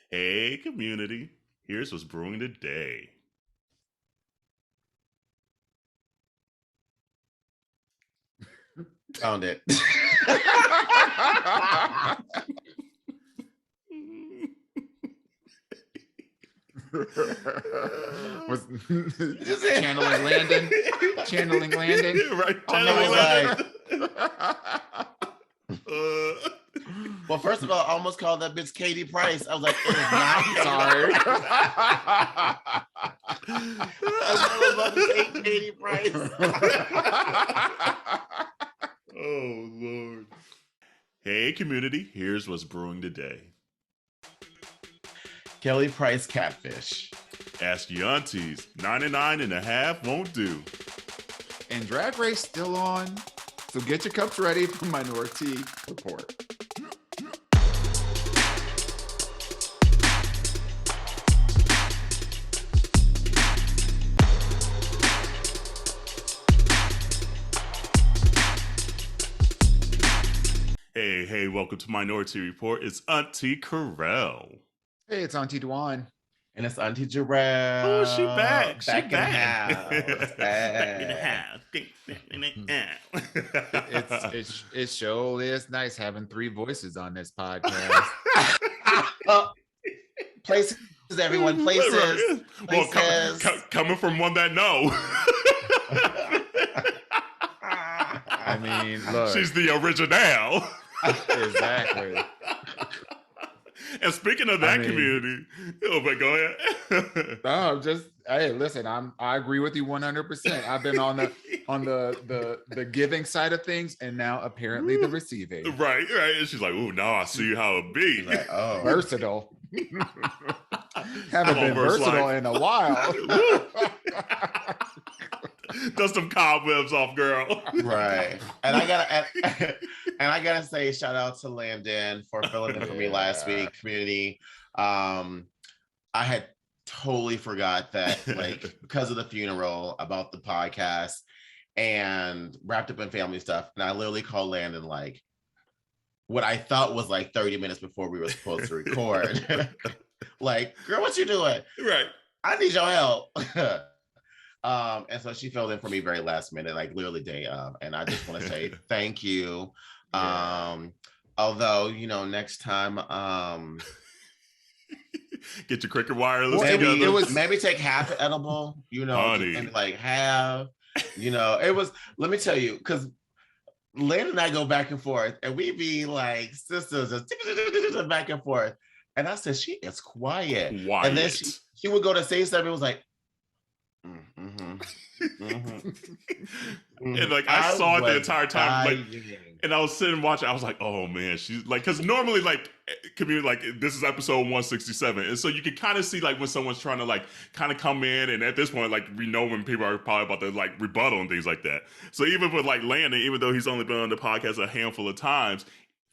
Hey, community. Here's what's brewing today. Found it. Was channeling Landon? Channeling Landon? Right, channeling Landon. Well, first of all, I almost called that bitch Katie Price. I was like, it is not. Sorry. I was about to say Katie Price. Oh, Lord. Hey, community. Here's what's brewing today. Kelly Price Catfish. Ask Yo AunTeas. 99.5 won't do. And Drag Race still on. So get your cups ready for Minoritea Report. Hey, welcome to Minoritea Report. It's Auntie Kerel. Hey, it's Auntie Dawon. And it's Auntie Jerrell. Oh, she back. Back in the house. It sure is nice having three voices on this podcast. Places, everyone. Places. Well, coming from one that know. I mean, look. She's the original. Exactly. And speaking of that community, but go ahead. No, hey, listen, I agree with you 100%. I've been on the giving side of things, and now apparently the receiving. Right. And she's like, "Ooh, now I see how it be." Like, oh, versatile. Haven't been versatile in a while. Dust some cobwebs off, girl. Right. And I gotta say, shout out to Landon for filling in for me last week, community. I had totally forgot that, like, because of the funeral, about the podcast and wrapped up in family stuff. And I literally called Landon like what I thought was like 30 minutes before we were supposed to record. Like, girl, what you doing? Right. I need your help. And so she filled in for me very last minute, like literally day of. And I just want to say thank you. Yeah. Although, next time, get your Cricket Wireless together. Maybe take half an edible, and like have, it was, let me tell you, because Lynn and I go back and forth, and we be like sisters, just back and forth. And I said, she is quiet. And then she would go to say something, it was like, and like I saw it the entire time, like, and I was sitting watching. I was like, "Oh man, she's like," because normally, like, community, like, this is episode 167, and so you can kind of see like when someone's trying to like kind of come in, and at this point, like, we know when people are probably about to like rebuttal and things like that. So even with like Landon, even though he's only been on the podcast a handful of times,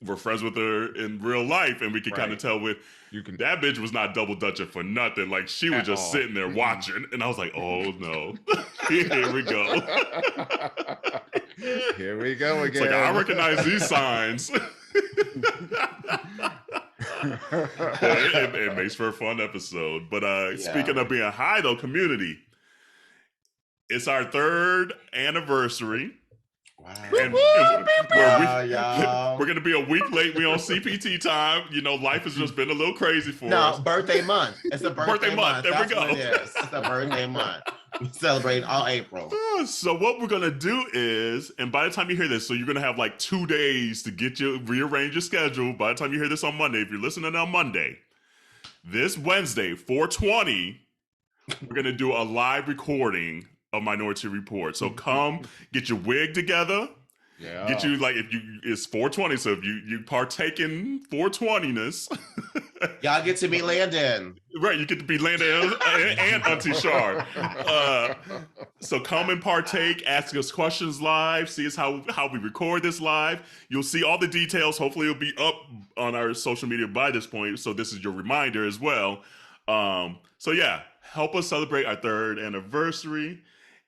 we're friends with her in real life, and we can kind of tell with that bitch was not double dutching for nothing. Like, she was just sitting there watching, and I was like, "Oh no, here we go, here we go again." It's like, I recognize these signs. It makes for a fun episode. But speaking of being high, though, community, it's our 3rd anniversary. Wow. And we're going to be a week late. We on CPT time. Life has just been a little crazy for us. No, birthday month. It's a birthday month. There we go. What it is. It's a birthday month. We celebrate all April. So what we're going to do is, and by the time you hear this, so you're going to have like 2 days to rearrange your schedule. By the time you hear this on Monday, if you're listening on Monday, this Wednesday, 4/20, we're going to do a live recording of Minoritea Report. So come get your wig together. Yeah. Get you, like, it's 4/20, so if you partake in 4/20ness, y'all get to be Landon. Right, you get to be Landon and Auntie Shar. So come and partake, ask us questions live, see us how we record this live. You'll see all the details. Hopefully it'll be up on our social media by this point, so this is your reminder as well. So yeah, help us celebrate our 3rd anniversary.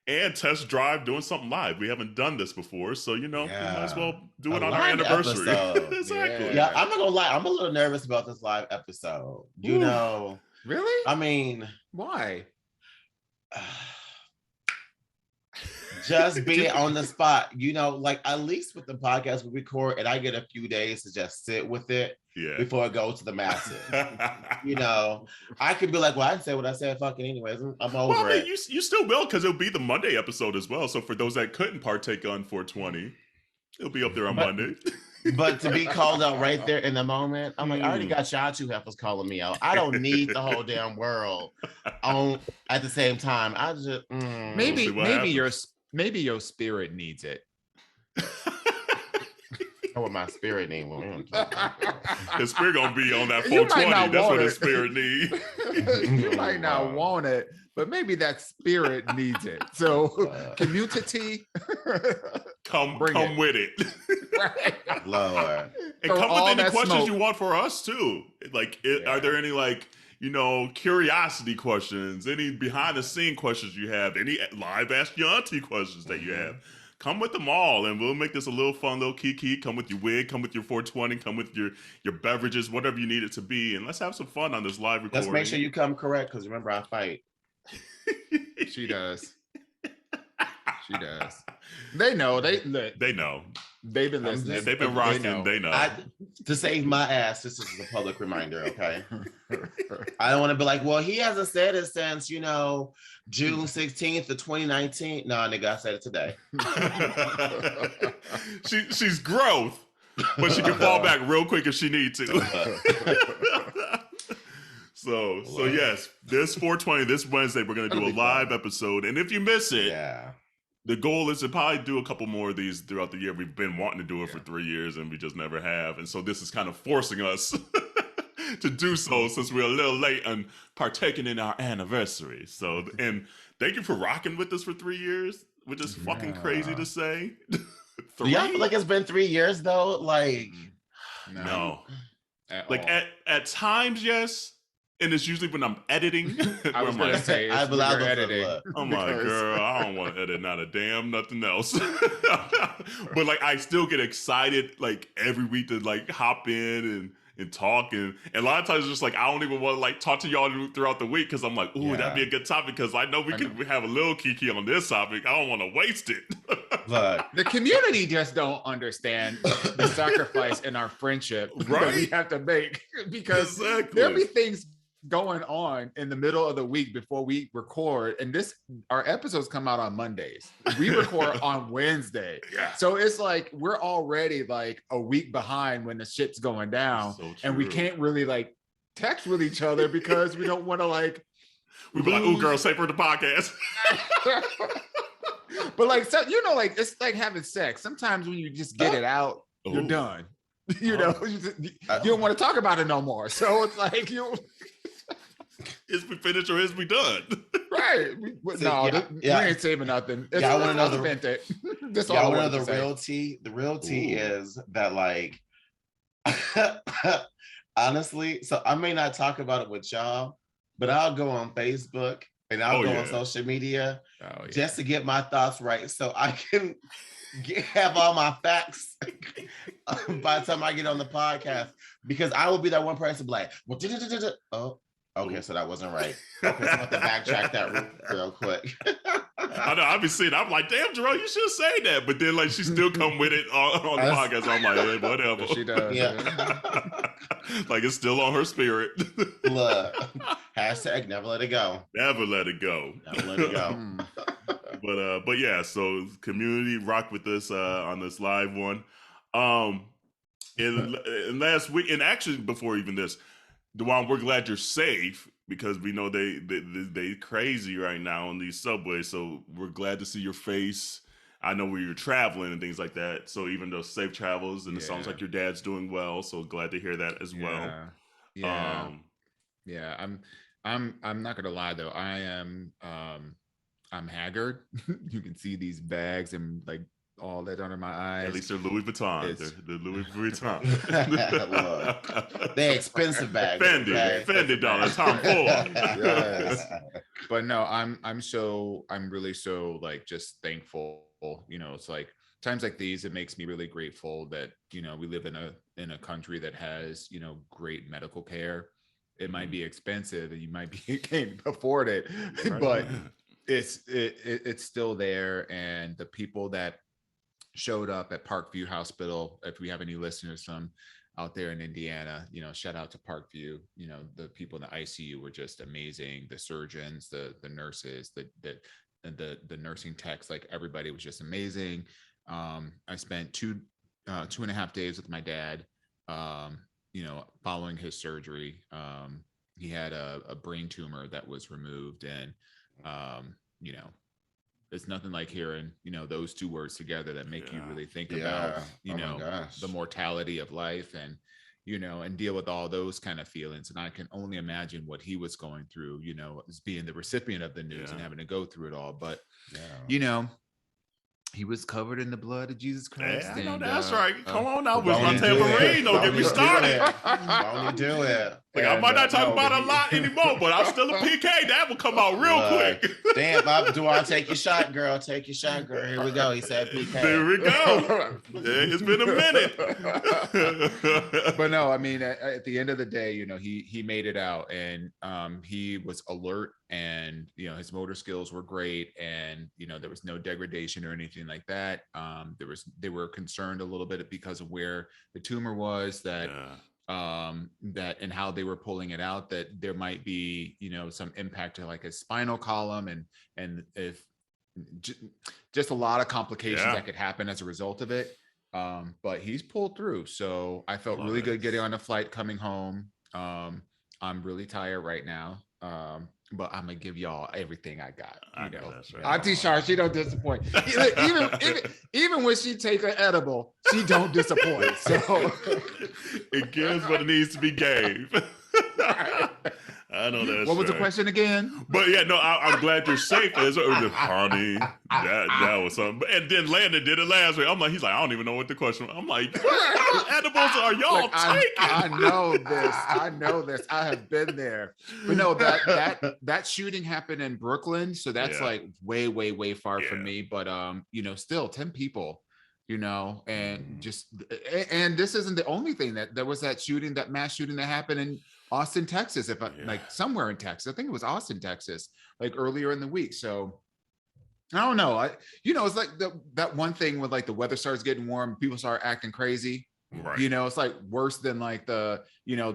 and test drive doing something live. We haven't done this before, so we might as well do it on our live anniversary. Exactly. Yeah, I'm not gonna lie. I'm a little nervous about this live episode. Really? I mean, why? Just being on the spot, like at least with the podcast we record, and I get a few days to just sit with it before I go to the masses. I could be like, well, I say what I said, fucking anyways. I'm over it. You still will, because it'll be the Monday episode as well. So for those that couldn't partake on 420, it'll be up there on Monday. But to be called out right there in the moment, I'm like, I already got y'all two heifers calling me out. I don't need the whole damn world on at the same time. I just maybe your spirit needs it. Know what my spirit needs. His spirit gonna be on that 420. That's what his spirit need. You might not want it, but maybe that spirit needs it. So community, come with it. Right. Lord. And come with any questions you want for us too. Like, are there any curiosity questions, any behind the scene questions you have, any live Ask Yo Auntie questions that you have? Come with them all, and we'll make this a little fun, little kiki. Come with your wig, come with your 420, come with your beverages, whatever you need it to be, and let's have some fun on this live recording. Let's make sure you come correct, because remember, I fight. She does. She does. They know. They know. They've been listening. They've been rocking. They know. To save my ass, this is a public reminder, okay? I don't want to be like, well, he hasn't said it since, June 16th of 2019. No, nigga, I said it today. She's growth, but she can fall back real quick if she needs to. So yes, this 420, this Wednesday, we're going to do a live episode. And if you miss it, the goal is to probably do a couple more of these throughout the year. We've been wanting to do it for 3 years, and we just never have. And so this is kind of forcing us to do so, since we're a little late on partaking in our anniversary. So, and thank you for rocking with us for 3 years, which is fucking crazy to say. Do y'all feel like it's been 3 years though? Like, no. Like at times, yes. And it's usually when I'm editing. I was going to say, I'm editing. I'm like, girl, I don't want to edit not a damn nothing else. But like, I still get excited like every week to like hop in and talk. And a lot of times it's just like, I don't even want to like talk to y'all throughout the week, because I'm like, ooh, that'd be a good topic, because I know we could have a little kiki on this topic. I don't want to waste it. But the community just don't understand the sacrifice in our friendship that we have to make, because there'll be things going on in the middle of the week before we record, and our episodes come out on Mondays. We record on Wednesday. So it's like we're already like a week behind when the shit's going down, and we can't really like text with each other because we don't want to like we be like, oh girl, say for the podcast. But like, so like it's like having sex. Sometimes when you just get it out, you're done. You don't want to talk about it no more. So it's like is we finished or is we done? Right. We ain't saving nothing. Y'all want to know the real tea? The real tea is that like, honestly, so I may not talk about it with y'all, but I'll go on Facebook and I'll go on social media just to get my thoughts right, so I can have all my facts by the time I get on the podcast, because I will be that one person like, well, okay, so that wasn't right. Okay, so I have to backtrack that real quick. I know, I've been seeing, I'm like, damn, Jerrell, you should say that. But then, like, she still come with it on the podcast. I'm like, hey, whatever. She does. Yeah. Like, it's still on her spirit. Look, hashtag never let it go. Never let it go. Never let it go. But yeah, so community rock with us on this live one. And last week, and actually before even this, Dawon, we're glad you're safe, because we know they crazy right now on these subways. So we're glad to see your face. I know where you're traveling and things like that. So even though safe travels, and it sounds like your dad's doing well. So glad to hear that as well. Yeah. I'm not gonna lie though. I am I'm haggard. You can see these bags and like all that under my eyes. At least they're Louis Vuitton. They're Louis Vuitton. Look, they're expensive bags. Fendi, okay? Fendi dollars, Tom Ford. Yes. But no, I'm really so like just thankful. You know, it's like times like these, it makes me really grateful that, you know, we live in a country that has, you know, great medical care. It might be expensive and you might be can't afford it, right, but it's still there. And the people that showed up at Parkview Hospital, if we have any listeners from out there in Indiana, you know, shout out to Parkview. You know, the people in the ICU were just amazing. The surgeons, the nurses, the nursing techs, like everybody was just amazing. I spent 2.5 days with my dad, you know, following his surgery. He had a brain tumor that was removed, and you know, it's nothing like hearing, you know, those two words together that make you really think about, you know, the mortality of life, and, you know, and deal with all those kind of feelings. And I can only imagine what he was going through, you know, as being the recipient of the news and having to go through it all. But, you know, he was covered in the blood of Jesus Christ. Yeah, I know that's right. Come on now, with my tambourine. Don't get me started. Don't do it. Like, I might not talk about it a lot anymore, but I'm still a PK. That will come out real quick. Damn, Dawon, take your shot, girl. Take your shot, girl. Here we go. He said PK. There we go. It's been a minute. But no, I mean, at the end of the day, you know, he made it out, and he was alert, and, you know, his motor skills were great, and, you know, there was no degradation or anything like that. They were concerned a little bit because of where the tumor was, that and how they were pulling it out, that there might be, you know, some impact to like his spinal column, and if just a lot of complications that could happen as a result of it. But he's pulled through. So I felt really good getting on the flight coming home. I'm really tired right now. But I'm gonna give y'all everything I got. You know, Auntie Shar, she don't disappoint. even when she take an edible, she don't disappoint. So it gives what it needs to be gave. I know that. What was the question again? But yeah, no, I'm glad you're safe. Honey, that was something. And then Landon did it last week. I'm like, he's like, I don't even know what the question was. I'm like, what edibles are y'all taking? I know this. I have been there. But no, that shooting happened in Brooklyn, so that's like way far from me. But you know, still 10 people. You know, and and this isn't the only thing. That there was that mass shooting that happened in Austin, Texas, like somewhere in Texas. I think it was Austin, Texas, like earlier in the week. So I don't know. You know, it's like that one thing with like the weather starts getting warm, people start acting crazy. Right. You know, it's like worse than like the you know,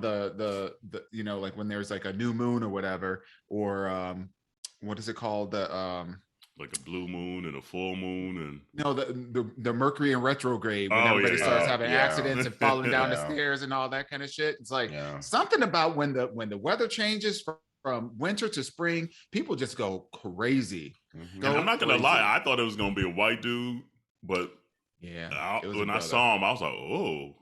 you know, like when there's like a new moon or whatever, or what is it called? Like a blue moon and a full moon, and no, the Mercury in retrograde, when everybody starts having accidents and falling down the stairs and all that kind of shit. It's like something about when the weather changes from winter to spring, people just go crazy. And I'm not gonna lie, I thought it was gonna be a white dude, but when I saw him, I was like, oh.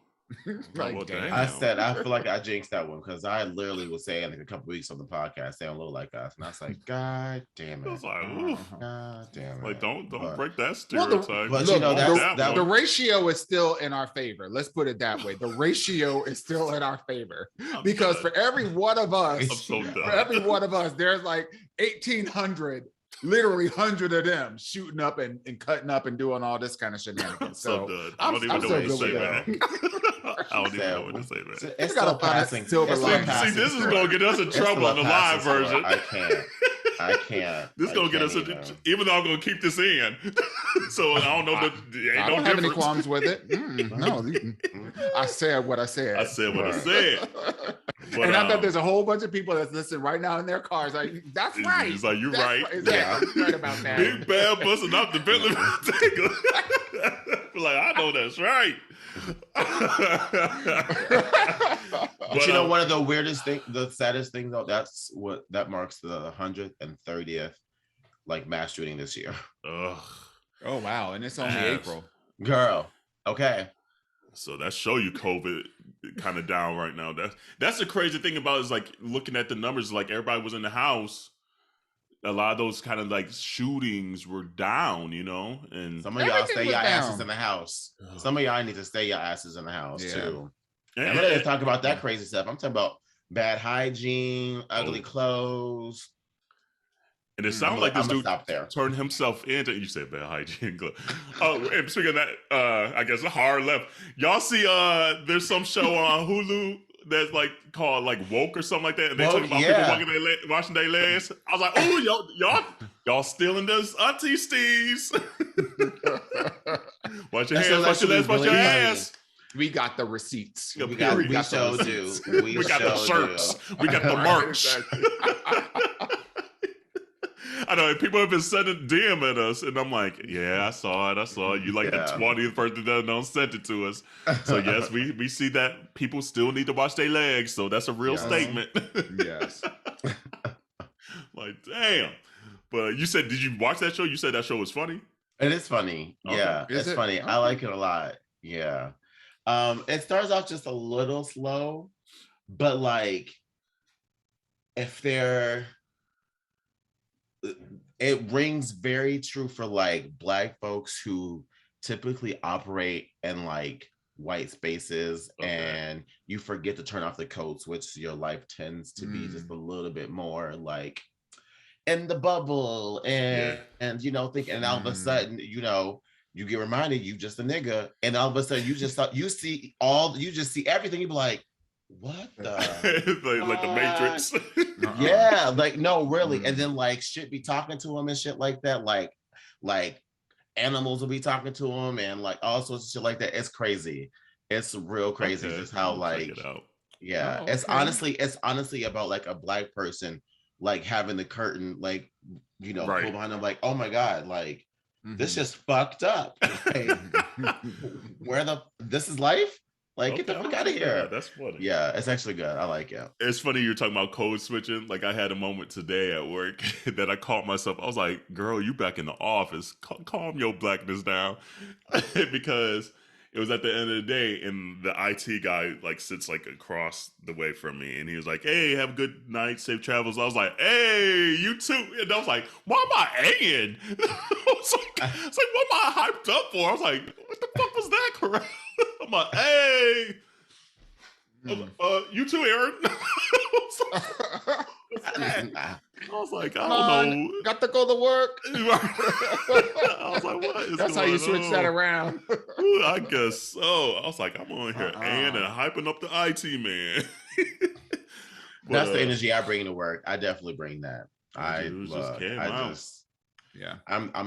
Like, I feel like I jinxed that one, because I literally was saying like a couple weeks on the podcast they don't look like us, and I was like, God damn it! I was like, God damn it! Like, don't break that stereotype. But you know, the ratio is still in our favor. Let's put it that way. The ratio is still in our favor, because for every one of us, there's like 1,800. Literally 100 of them shooting up and cutting up and doing all this kind of shenanigans. So I don't even know what to say, man. I don't even know what to say, man. It's still passing. See, this is gonna get us in trouble in the live version. I can't. This is gonna get us, even though I'm gonna keep this in. So I don't know. I don't have any qualms with it. No, I said what I said. I said what I said. But, and I bet there's a whole bunch of people that's listening right now in their cars. Like, that's right. It's like, you're right. Exactly. Right about that. Big bad busting up the Bentley. Like, I know that's right. But you know, one of the weirdest things, the saddest thing though, that marks the 130th like mass shooting this year. Ugh. Oh wow, and it's only April. Girl, okay. So that show you COVID kind of down right now. That's the crazy thing about it, is like looking at the numbers, like everybody was in the house. a lot of those kind of like shootings were down, you know, and some of y'all stay your asses in the house. Some of y'all need to stay your asses in the house too. I'm not gonna talk about that crazy stuff. I'm talking about bad hygiene, ugly clothes. And it sounded like this dude turned himself into, you said bad hygiene. Oh, and speaking of that, I guess a hard left. Y'all see there's some show on Hulu that's like called like Woke or something like that, and they talking about people washing their legs. I was like, oh, y'all stealing those auntie Steves. Wash your hands, wash your legs, wash your ass. We got the receipts. We got the shirts. We got the merch. I know people have been sending DM at us, and I'm like, yeah, I saw it. You like the 20th person that don't send it to us. So yes, we see that people still need to wash their legs. So that's a real statement. Yes. Like, damn. But you said, did you watch that show? You said that show was funny? It is funny. Okay. Yeah, it's funny. Okay. I like it a lot. Yeah. It starts off just a little slow, but like, it rings very true for like Black folks who typically operate in like white spaces, and you forget to turn off the code switch. Your life tends to be just a little bit more like in the bubble, and you know, thinking, and all of a sudden, you know, you get reminded you just a nigga, and all of a sudden you just see everything. You be like, what the like the Matrix. Yeah, like no, really. And then like shit be talking to him and shit like that, like animals will be talking to him and like all sorts of shit like that. It's crazy. It's real crazy just how like it's honestly about like a Black person like having the curtain like, you know, pull behind them, like, oh my God, like this just fucked up. Like, this is life? Like, get the fuck out of here. Yeah, that's funny. Yeah, it's actually good. I like it. It's funny you're talking about code switching. Like, I had a moment today at work that I caught myself. I was like, girl, you back in the office. Calm your Blackness down. Because it was at the end of the day, and the IT guy, like, sits, like, across the way from me. And he was like, hey, have a good night. Safe travels. I was like, hey, you too. And I was like, why am I A-ing? It's like, what am I hyped up for? I was like, what the fuck was that, Kerel? I'm like, hey, you too, Aaron. I was like, I don't know. Got to go to work. I was like, what is That's how you switch that around. I guess so. I was like, I'm on here and hyping up the IT man. That's the energy I bring to work. I definitely bring that. I'm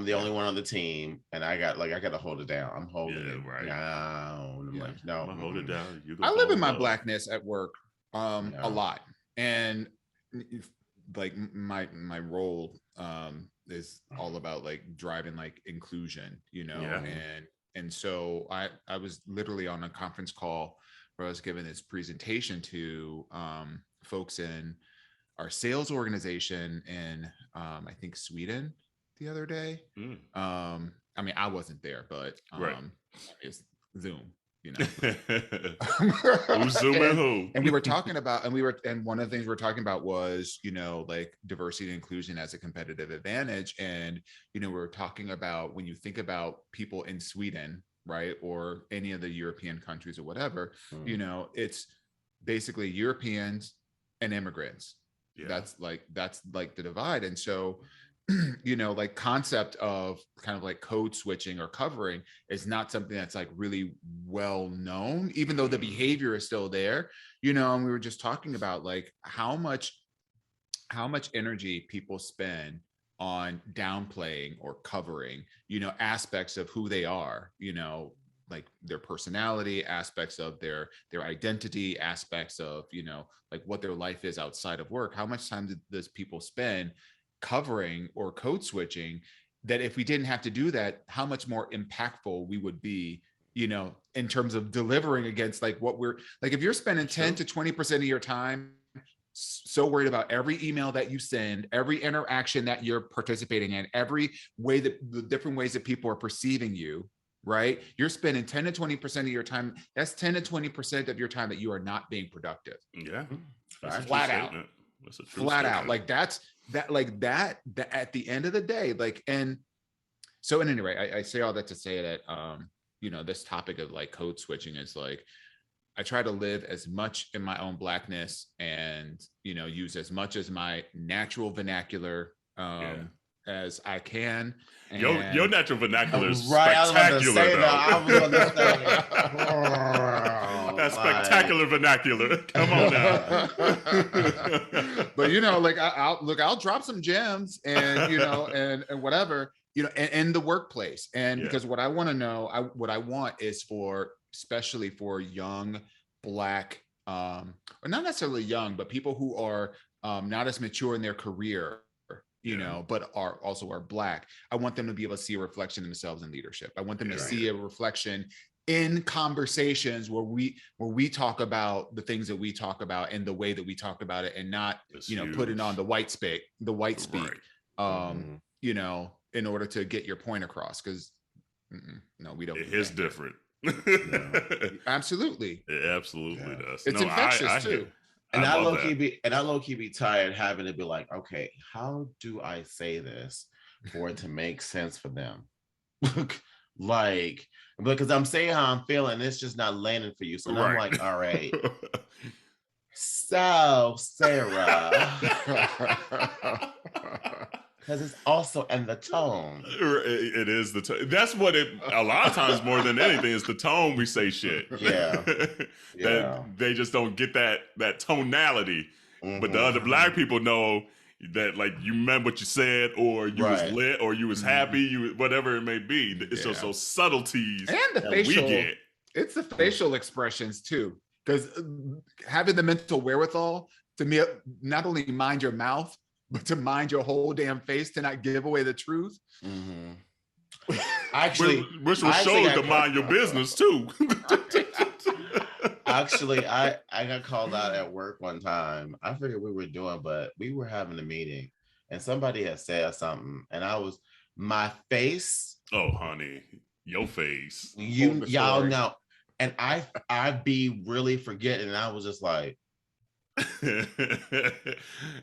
the only one on the team, and I got to hold it down. I'm holding it down. I'm like, no, hold it down. I live in my Blackness at work a lot, and like my role is all about like driving like inclusion, you know, and so I was literally on a conference call where I was giving this presentation to folks in our sales organization in I think Sweden the other day. I mean, I wasn't there, but it's Zoom, you know. Who's Zooming who? And we were talking about, and one of the things we were talking about was, you know, like diversity and inclusion as a competitive advantage. And, you know, we were talking about when you think about people in Sweden, right, or any of the European countries or whatever, you know, it's basically Europeans and immigrants. That's like the divide. And so, you know, like concept of kind of like code switching or covering is not something that's like really well known, even though the behavior is still there, you know. And we were just talking about like how much energy people spend on downplaying or covering, you know, aspects of who they are, you know, like their personality, aspects of their identity, aspects of, you know, like what their life is outside of work. How much time does people spend covering or code switching, that if we didn't have to do that, how much more impactful we would be, you know, in terms of delivering against like what we're like. If you're spending 10 to 20% of your time so worried about every email that you send, every interaction that you're participating in, every way that the different ways that people are perceiving you, right? You're spending 10 to 20% of your time. That's 10 to 20% of your time that you are not being productive. Yeah. Flat out. Flat out. Like that at the end of the day, like, and so at any rate, I say all that to say that, this topic of like code switching is like, I try to live as much in my own Blackness and, use as much as my natural vernacular as I can. And your natural vernacular is spectacular. That's spectacular vernacular. Come on now. But like I'll drop some gems and and whatever, in the workplace. And because what I want to know, what I want is especially for young Black, or not necessarily young, but people who are not as mature in their career, but are Black. I want them to be able to see a reflection in themselves in leadership. I want them to see a reflection in conversations where we talk about the things that we talk about and the way that we talk about it, and not put it on the white speak, in order to get your point across. Because no, we don't. It is different. Absolutely. It absolutely does. It's infectious too. And I low key be tired having to be like, okay, how do I say this for it to make sense for them? Like, because I'm saying how I'm feeling, it's just not landing for you. So I'm like, all right. So, Sarah, because it's also in the tone. It is the tone. That's what a lot of times more than anything is the tone we say shit. Yeah. That they just don't get that tonality. But the other Black people know that, like, you meant what you said, or you was lit, or you was happy, whatever it may be. It's just those subtleties and the facial. We get. It's the facial expressions too, because having the mental wherewithal to me, not only mind your mouth, but to mind your whole damn face, to not give away the truth. Actually, which will show you to mind your business too. Actually, I got called out at work one time. I forget what we were doing, but we were having a meeting and somebody had said something, and my face. Oh, honey, your face. Y'all know. And I be really forgetting, and I was just like, and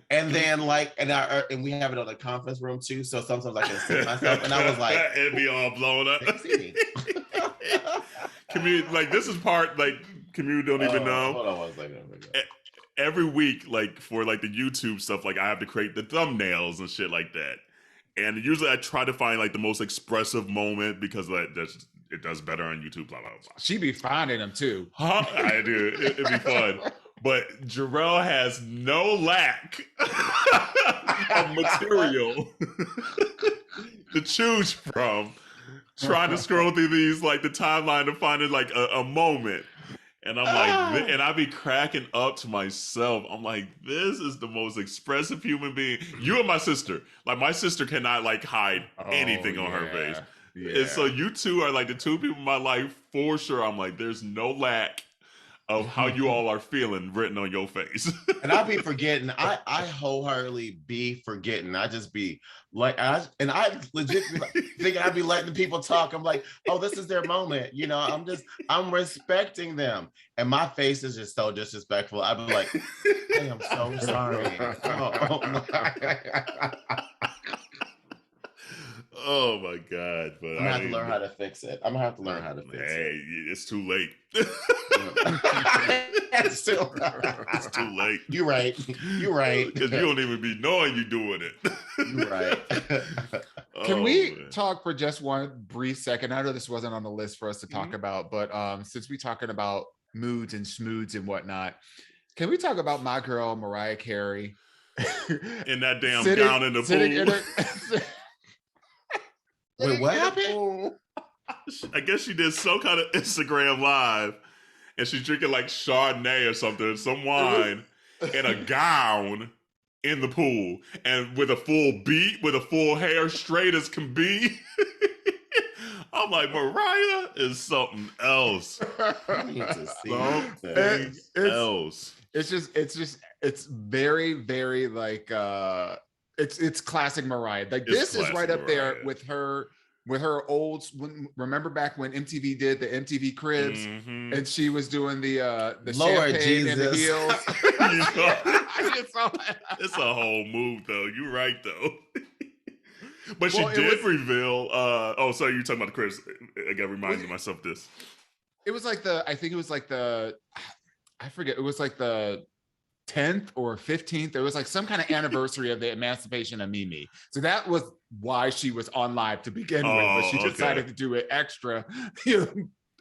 then like, and we have it on the conference room too, so sometimes I can see myself, and I was like, it'd be all blown up. Community, like, this is part, like, community don't even know. Hold on one second. Every week, like, for like the YouTube stuff, like, I have to create the thumbnails and shit like that. And usually I try to find like the most expressive moment, because like it does better on YouTube. Blah blah blah. She be finding them too. Huh? I do. It'd be fun. But Jerrell has no lack of material to choose from, trying to scroll through these, like, the timeline to find it, like, a moment. And I'm like, and I be cracking up to myself. I'm like, this is the most expressive human being. You and my sister. Like, my sister cannot, like, hide anything on her face. Yeah. And so you two are, like, the two people in my life for sure. I'm like, there's no lack of how you all are feeling written on your face. And I be forgetting. I wholeheartedly be forgetting. I just be like, I legit be like, thinking I'd be letting people talk. I'm like, oh, this is their moment. I'm respecting them. And my face is just so disrespectful. I'd be like, I am so sorry. Oh my God. But I'm gonna have to learn how to fix it. Hey, it's too late. It's too late. You're right. Because you don't even be knowing you're doing it. You're right. Can we talk for just one brief second? I know this wasn't on the list for us to talk about, but since we're talking about moods and smoods and whatnot, can we talk about my girl, Mariah Carey? In that damn gown in the pool. Wait, what happened? I guess she did some kind of Instagram live, and she's drinking like Chardonnay or something, some wine, in a gown in the pool, and with a full beat, with a full hair, straight as can be. I'm like, Mariah is something else. I need to see else. It's very, very like it's classic Mariah. Like, this is right up there with her old. Remember back when MTV did the MTV Cribs, and she was doing the Lord champagne Jesus. and the heels. It's a whole move, though. You're right, though. But she did reveal. Sorry, you're talking about the Chris. I got reminded myself this. It was like I forget. It was like the 10th or 15th. It was like some kind of anniversary of the emancipation of Mimi. So that was why she was on live to begin with. But she decided to do it extra,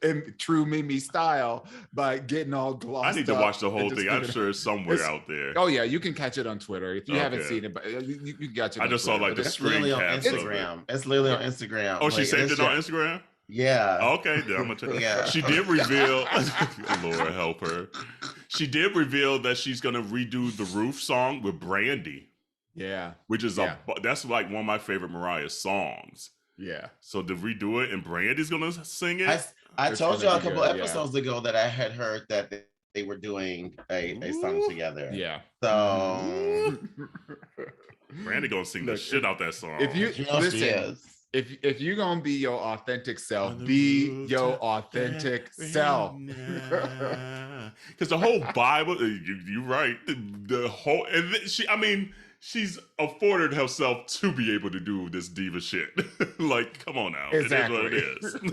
in true Mimi style by getting all glossed up. I need to watch the whole thing. I'm sure it's somewhere out there. Oh yeah, you can catch it on Twitter if you haven't seen it. But you can catch it. I just saw like the screen cap. It's literally on Instagram. Oh, she saved it on Instagram? Yeah. Okay, then I'm gonna check. Yeah. She did reveal. Lord help her. She did reveal that she's gonna redo the Roof song with Brandy. Yeah. Which is that's like one of my favorite Mariah songs. Yeah. So to redo it and Brandy's gonna sing it. I told you a couple episodes ago that I had heard that they were doing a song together. Yeah. So Brandy gonna sing the shit out that song. If you listen, if you're gonna be your authentic self, be your authentic self. Because the whole Bible, you're right. The whole she's afforded herself to be able to do this diva shit. Like, come on now. Exactly. It is what it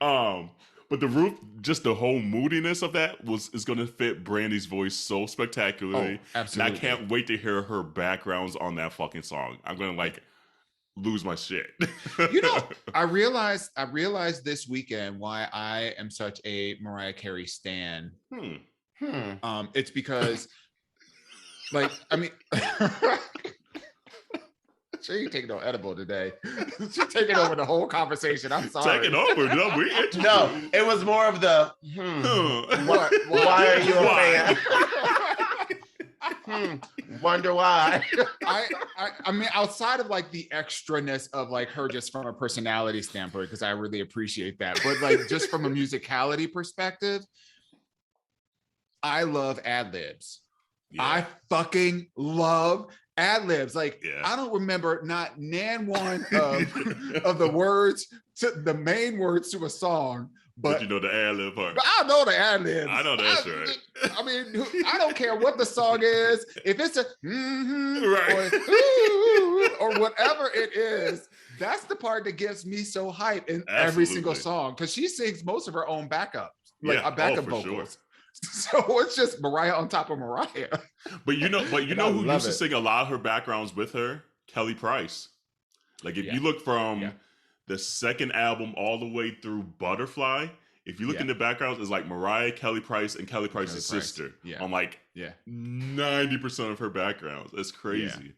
is. But the Roof, just the whole moodiness of that is going to fit Brandy's voice so spectacularly. Oh, absolutely. And I can't wait to hear her backgrounds on that fucking song. I'm going to lose my shit. I realized this weekend why I am such a Mariah Carey stan. It's because she ain't taking no edible today. She's taking over the whole conversation. I'm sorry. Taking over? No, no, it was more of the What? Why are you a fan? Wonder why. I mean, outside of like the extraness of like her just from a personality standpoint, because I really appreciate that. But like just from a musicality perspective, I love ad-libs. Yeah. I fucking love ad-libs. Like, I don't remember not one of the words to the main words to a song, but you know the ad-lib part. But I know the ad-libs. I know that's right. I mean, I don't care what the song is. If it's a right or whatever it is, that's the part that gets me so hyped in every single song, because she sings most of her own backups, backup vocals. Sure. So it's just Mariah on top of Mariah. But you know who used to sing a lot of her backgrounds with her? Kelly Price. Like if you look from the second album all the way through Butterfly, if you look in the backgrounds, it's like Mariah, Kelly Price, and Kelly Price's sister on 90% of her backgrounds. That's crazy. Yeah.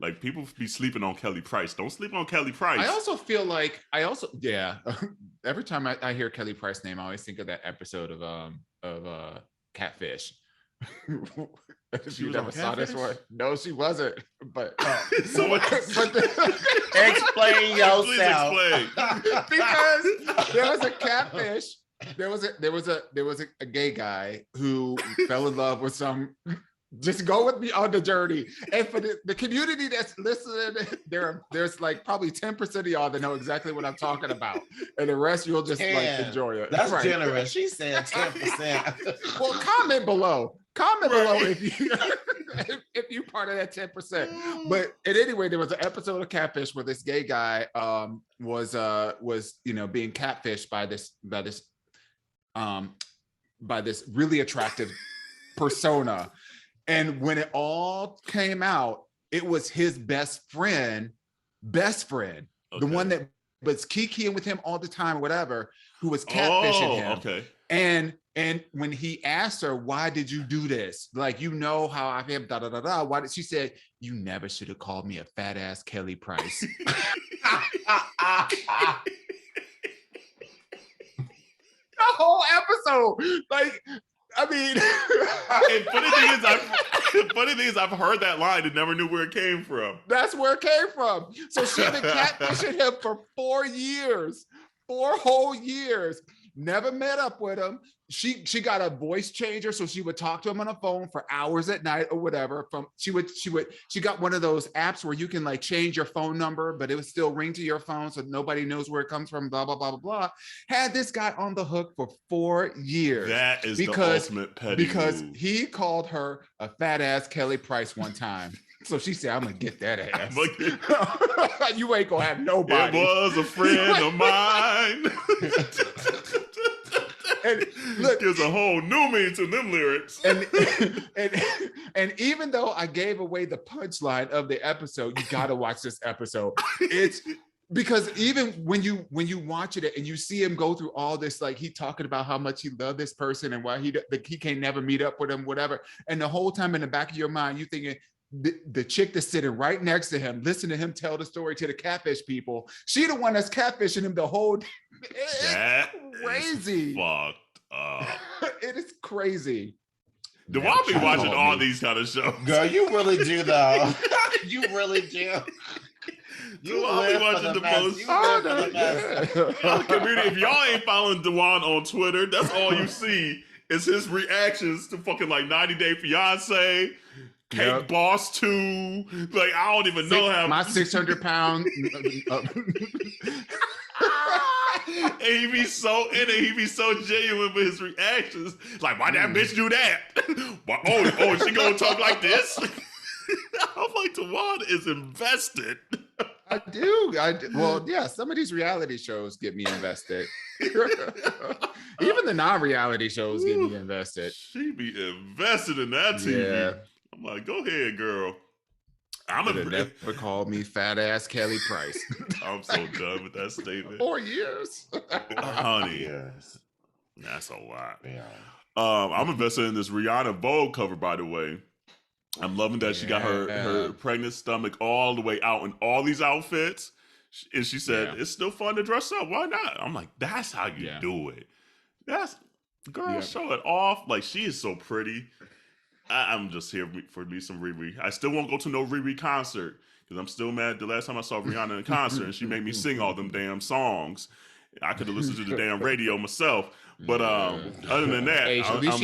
Like people be sleeping on Kelly Price. Don't sleep on Kelly Price. I also feel like every time I hear Kelly Price's name, I always think of that episode of Catfish. She never saw this one. No, she wasn't. But explain yourself. Please explain. Because there was a catfish. There was a gay guy who fell in love with some. Just go with me on the journey. And for the community that's listening, there's like probably 10% of y'all that know exactly what I'm talking about. And the rest you'll just enjoy it. That's generous. She said 10%. Well, comment below. Comment below if you're part of that 10%. But anyway, there was an episode of Catfish where this gay guy was being catfished by this really attractive persona. And when it all came out, it was his best friend, the one that was kikiing with him all the time, or whatever, who was catfishing him. Okay. And when he asked her, why did you do this? Like, you know how I am, Why did she say, you never should have called me a fat ass Kelly Price. The whole episode. Like, I mean, and funny thing is, I've heard that line and never knew where it came from. That's where it came from. So she's been catfishing him for 4 years, 4 whole years. Never met up with him. She got a voice changer, so she would talk to him on the phone for hours at night or whatever. She got one of those apps where you can like change your phone number, but it would still ring to your phone, so nobody knows where it comes from. Blah blah blah blah blah. Had this guy on the hook for 4 years. That is the ultimate petty because move. he called her a fat ass Kelly Price one time. So she said, "I'm gonna get that ass. You ain't gonna have nobody." It was a friend of mine. And look, there's a whole new meaning to them lyrics. And even though I gave away the punchline of the episode, you gotta watch this episode. It's because even when you watch it and you see him go through all this, like he talking about how much he loved this person and why he can never meet up with him, whatever. And the whole time in the back of your mind, you thinking, the chick that's sitting right next to him, listen to him tell the story to the Catfish people. She the one that's catfishing him the whole. It's crazy. Fucked up. It is crazy. Dawon be watching all these kind of shows. Girl, you really do though. You really do. You be watching the most. Community, if y'all ain't following Dawon on Twitter, that's all you see is his reactions to fucking like 90 Day Fiance. Cake Boss 2. Like, I don't even know how. My 600 pound. And he be so in it. He be so genuine with his reactions. Like, why that bitch do that? Oh, she gonna talk like this? I'm like, Dawon is invested. I do. Well, yeah, some of these reality shows get me invested. Even the non-reality shows get me invested. She be invested in that TV. Yeah. I'm like, go ahead, girl. Never called me fat ass Kelly Price. I'm so done with that statement. 4 years. Honey. Yes. That's a lot. Yeah. I'm invested in this Rihanna Vogue cover, by the way. I'm loving that she got her pregnant stomach all the way out in all these outfits. And she said, it's still fun to dress up. Why not? I'm like, that's how you do it. Show it off. Like, she is so pretty. I'm just here for me some Riri. I still won't go to no Riri concert because I'm still mad the last time I saw Rihanna in concert and she made me sing all them damn songs. I could have listened to the damn radio myself. But other than that, hey, at least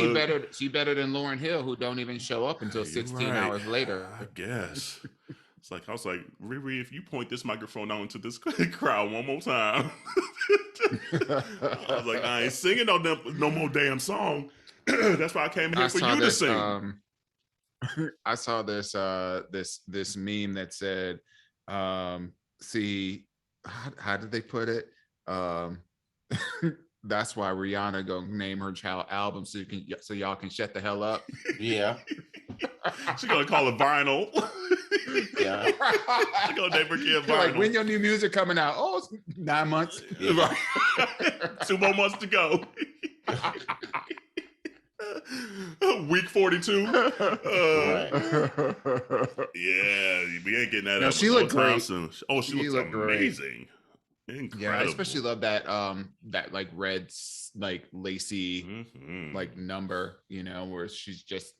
she better than Lauryn Hill, who don't even show up until 16 hours later. I guess. I was like, Riri, if you point this microphone out into this crowd one more time. I was like, I ain't singing no more damn song. That's why I came here for you to sing. I saw this this meme that said, see, how did they put it? That's why Rihanna gonna name her child album so y'all can shut the hell up. Yeah. She's gonna call it Vinyl. Yeah. She's gonna name her kid Vinyl. Like, when your new music coming out? Oh, it's 9 months. Yeah. 2 more months to go. Week 42. Yeah, we ain't getting that. No, she looked great. Oh, she looked amazing. Incredible. Yeah, I especially love that that like red like lacy like number, where she's just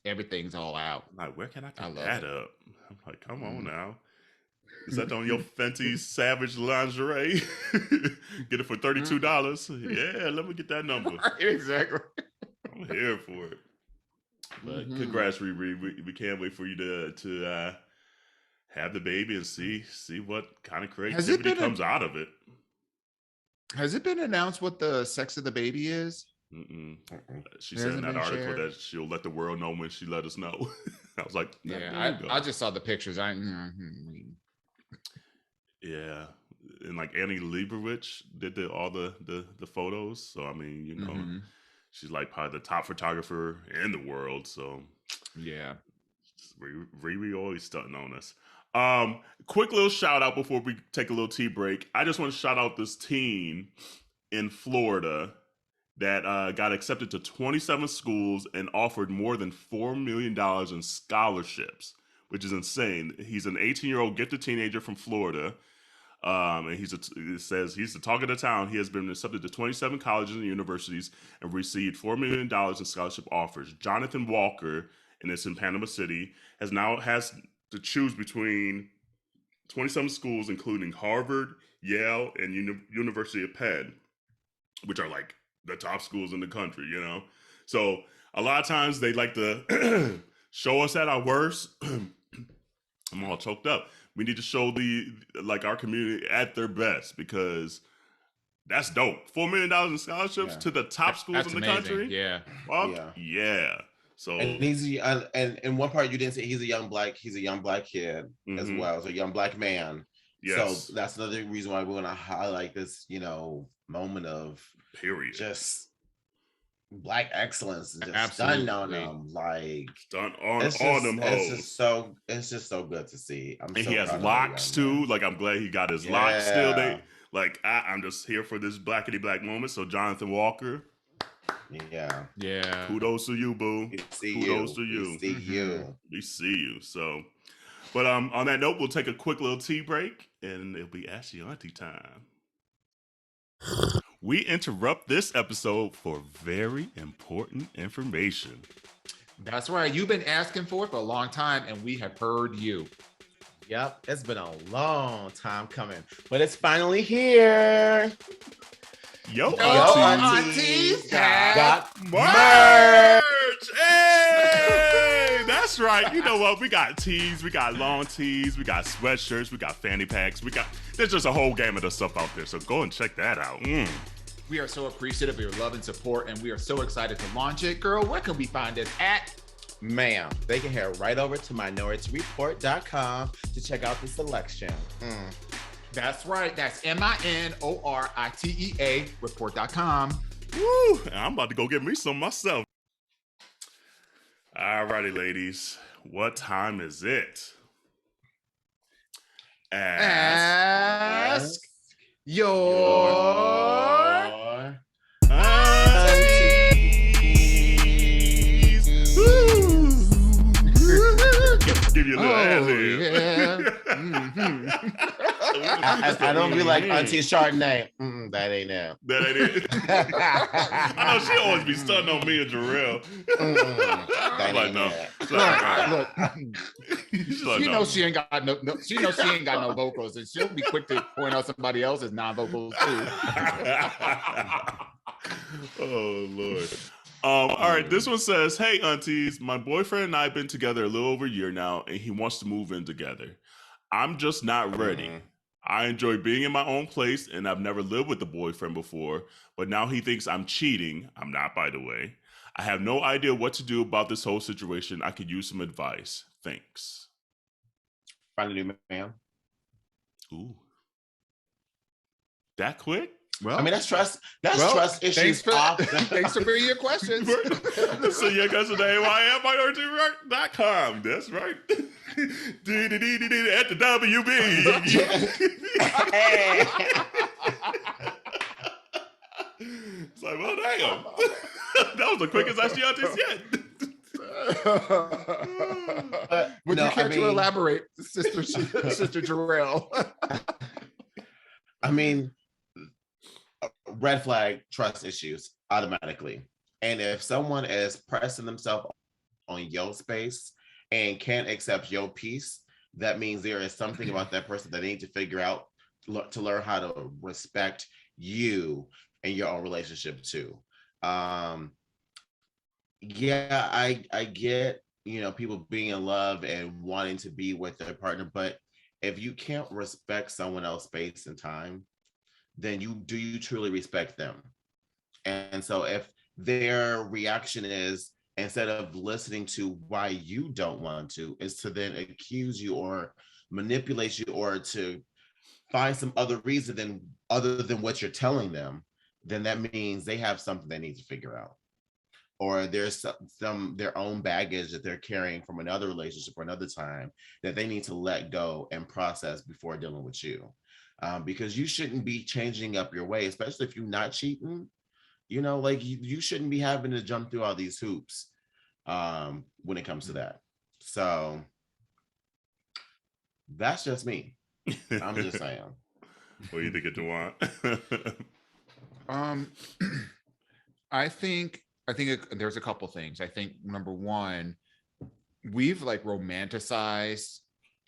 everything's all out. Like, where can I pick that up? I'm like, come on now. Is that on your Fenty Savage lingerie? Get it for $32. Yeah, let me get that number. Exactly. I'm here for it. But congrats, Riri. We can't wait for you to have the baby and see what kind of creativity comes out of it. Has it been announced what the sex of the baby is? She said in that article that she'll let the world know when she let us know. I was like, I just saw the pictures. Yeah, and like Annie Leibovitz did all the photos. So I mean, she's like probably the top photographer in the world. So yeah, Riri always stunting on us. Quick little shout out before we take a little tea break. I just want to shout out this teen in Florida that got accepted to 27 schools and offered more than $4 million in scholarships, which is insane. He's an 18-year-old gifted teenager from Florida. And it says he's the talk of the town. He has been accepted to 27 colleges and universities and received $4 million in scholarship offers. Jonathan Walker, and it's in Panama City, has to choose between 27 schools, including Harvard, Yale, and University of Penn. which are like the top schools in the country, you know? So a lot of times they like to show us at our worst. I'm all choked up. We need to show our community at their best, because that's dope. $4 million in scholarships to the top schools in the country. Yeah. Yeah. So, and and in one part you didn't say he's a young black kid as well, as a young black man. Yes. So that's another reason why we want to highlight this, moment of just black excellence and just done on them, like done on them hoes. It's just so good to see. He has locks too. Like, I'm glad he got his locks still. I'm just here for this blackity black moment. So Jonathan Walker. Yeah. Kudos to you, boo. Kudos to you. We see you. So, but on that note, we'll take a quick little tea break, and it'll be Ask Your Auntie time. We interrupt this episode for very important information. That's right. You've been asking for it for a long time, and we have heard you. Yep, it's been a long time coming, but it's finally here. Yo AunTeas got merch. Hey, that's right. You know what? We got tees, we got long tees, we got sweatshirts, we got fanny packs, there's just a whole gamut of stuff out there. So go and check that out. We are so appreciative of your love and support, and we are so excited to launch it. Girl, where can we find it at? Ma'am, they can head right over to minorityareport.com to check out the selection. That's right. That's MINORITEA report.com. Woo! I'm about to go get me some myself. Alrighty, ladies. What time is it? Ask your aunties. Give you a little ad-lib. I don't be like Auntie Chardonnay. That ain't it. That ain't it. I know she always be stunting on me and Jerrell. That ain't no. Look, she knows she ain't got no. She knows she ain't got no vocals, and she'll be quick to point out somebody else's non-vocals too. Oh Lord. All right, this one says, "Hey aunties, my boyfriend and I have been together a little over a year now, and he wants to move in together. I'm just not ready. I enjoy being in my own place, and I've never lived with a boyfriend before, but now he thinks I'm cheating. I'm not, by the way. I have no idea what to do about this whole situation. I could use some advice. Thanks." Find a new man. Ooh. That quick? Well, I mean, that's trust. That's trust issues. Thanks for bringing your questions. So yeah, guys, today MINorityReport.com. That's right. At the WB. It's like, well, damn. That was the quickest Ask Your Aunties yet. Would you care to elaborate, Sister Jerrell? I mean, red flag, trust issues automatically. And if someone is pressing themselves on your space and can't accept your piece, that means there is something about that person that they need to figure out to learn how to respect you and your own relationship too. I get, people being in love and wanting to be with their partner, but if you can't respect someone else's space and time, then do you truly respect them? And so if their reaction is, instead of listening to why you don't want to, is to then accuse you or manipulate you or to find some other reason other than what you're telling them, then that means they have something they need to figure out. Or there's their own baggage that they're carrying from another relationship or another time that they need to let go and process before dealing with you. Because you shouldn't be changing up your way, especially if you're not cheating. You shouldn't be having to jump through all these hoops when it comes to that. So that's just me. I'm just saying. What do you think of Dawon? I think there's a couple things. I think number one, we've romanticized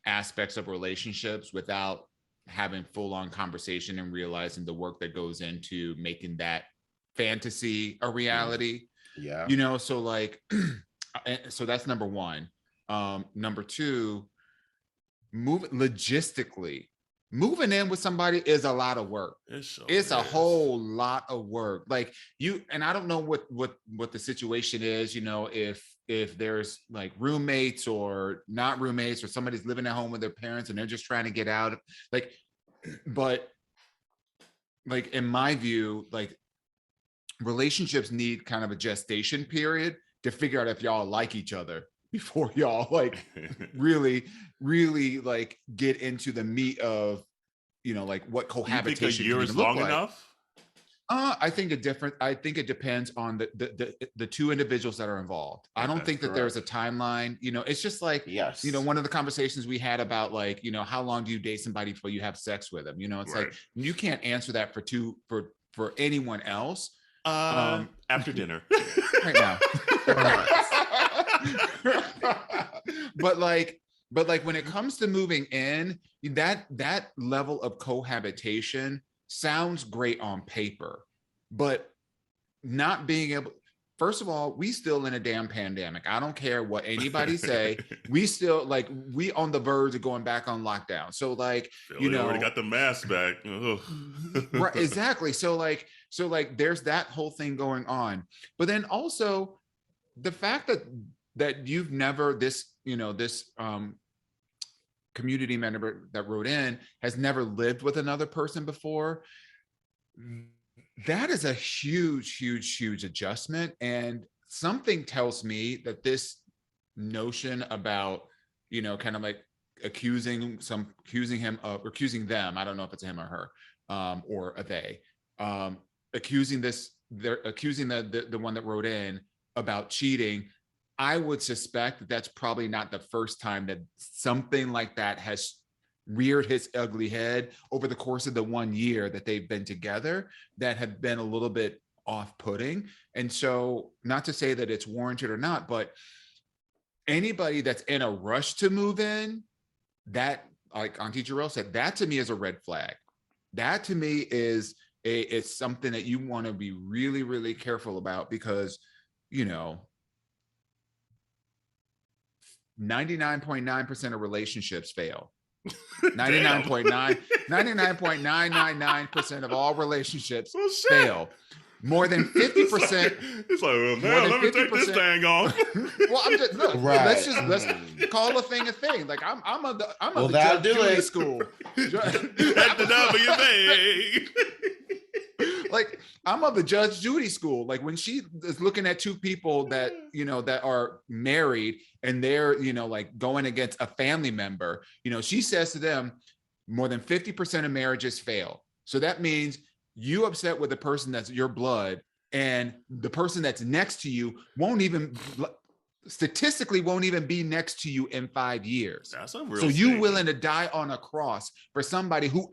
aspects of relationships without having full-on conversation and realizing the work that goes into making that fantasy a reality. Yeah. You know, so like, so that's number one. Number two, logistically, moving in with somebody is a lot of work. It's a whole lot of work. Like and I don't know what the situation is, you know, if there's like roommates or not roommates, or somebody's living at home with their parents and they're just trying to get out. Like, but like in my view, like relationships need kind of a gestation period to figure out if y'all like each other before y'all like really like get into the meat of, you know, like what cohabitation. You think a year is long enough? I think it depends on the two individuals that are involved. I don't think that there's a timeline. You know, it's just like, yes, you know, one of the conversations we had about like, you know, how long do you date somebody before you have sex with them? You know, it's like you can't answer that for anyone else. After dinner. Right now. But like when it comes to moving in, that level of cohabitation sounds great on paper, but not being able, first of all, we still in a damn pandemic. I don't care what anybody say. We still like, we on the verge of going back on lockdown. So like, you know, already got the mask back. Right, exactly. So like there's that whole thing going on. But then also the fact that you've never, this community member that wrote in has never lived with another person before. That is a huge adjustment. And something tells me that this notion about, you know, kind of like accusing them, I don't know if it's him or her, or a they, accusing the one that wrote in about cheating. I would suspect that that's probably not the first time that something like that has reared his ugly head over the course of the 1 year that they've been together, that have been a little bit off-putting. And so, not to say that it's warranted or not, but anybody that's in a rush to move in, that, like Auntie Jerrell said, that to me is a red flag. That to me is it's something that you want to be really careful about, because, you know, 99.9% of relationships fail. 99.999% of all relatimes fail. More than 50%. It's like, well, man, let me take this thing off. Well, I'm just look. Right. Let's call a thing a thing. Like I'm of the Judge Judy school. At the WB. Like I'm of the Judge Judy school. Like when she is looking at two people that, you know, that are married and they're, you know, like going against a family member, you know, she says to them, more than 50% of marriages fail. So that means you upset with the person that's your blood, and the person that's next to you statistically won't even be next to you in 5 years. That's a real so you willing to die on a cross for somebody who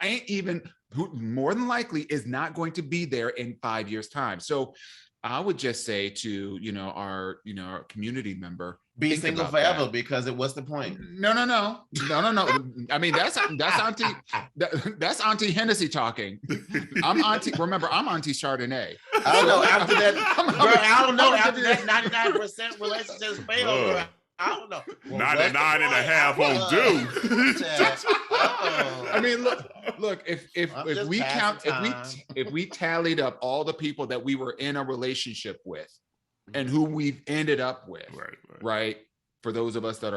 who more than likely is not going to be there in 5 years' time. So I would just say to, you know, our community member, be single forever, because what's the point? No. I mean, that's Auntie Hennessy talking. I'm Auntie Chardonnay. I don't know. After that, I don't know. After that 99% relationships fail, girl. I don't know. Well, 99.5 won't do. I mean, look. If we tallied up all the people that we were in a relationship with, and who we've ended up with, right? For those of us that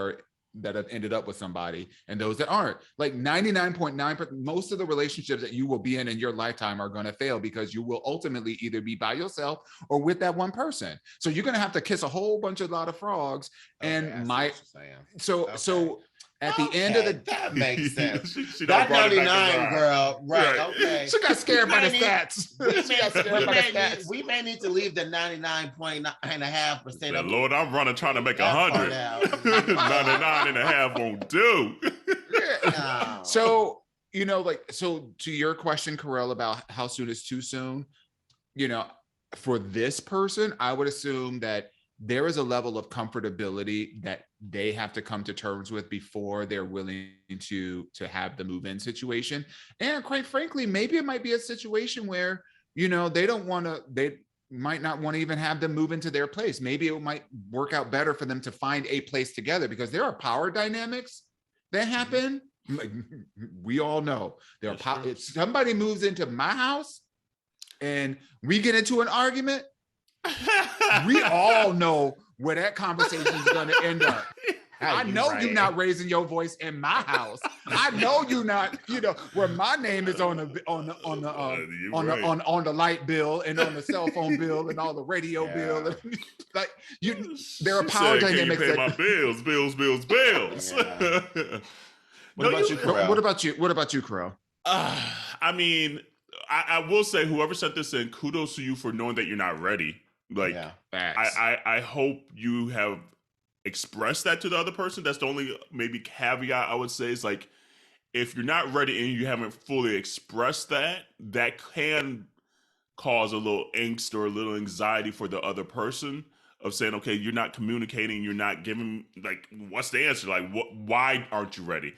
have ended up with somebody, and those that aren't, like 99.9%, most of the relationships that you will be in your lifetime are going to fail, because you will ultimately either be by yourself or with that one person. So you're going to have to kiss a whole lot of frogs. And so at the end of the day, that makes sense. That 99 girl, right? Okay. She got scared by the stats. We may need to leave the 99.5%. Lord, I'm running trying to make 100. 99.5 won't do. No. So, you know, like, so to your question, Kerel, about how soon is too soon, you know, for this person, I would assume that there is a level of comfortability that they have to come to terms with before they're willing to have the move-in situation. And quite frankly, maybe it might be a situation where, you know, they don't want to, might not want to even have them move into their place. Maybe it might work out better for them to find a place together, because there are power dynamics that happen. Like, we all know there are if somebody moves into my house and we get into an argument, we all know where that conversation is going to end up. I know you're not raising your voice in my house. I know you're not, where my name is on the light bill and on the cell phone bill and all the radio bill. And, like, there are power dynamics. Can you pay my bills? Yeah. What about you, Kerel? What about you, Kerel? I mean, I will say, whoever sent this in, kudos to you for knowing that you're not ready. Like, I hope you have expressed that to the other person. That's the only maybe caveat I would say, is like, if you're not ready and you haven't fully expressed that can cause a little angst or a little anxiety for the other person, of saying, okay, you're not communicating, you're not giving, like, what's the answer? Like, why aren't you ready?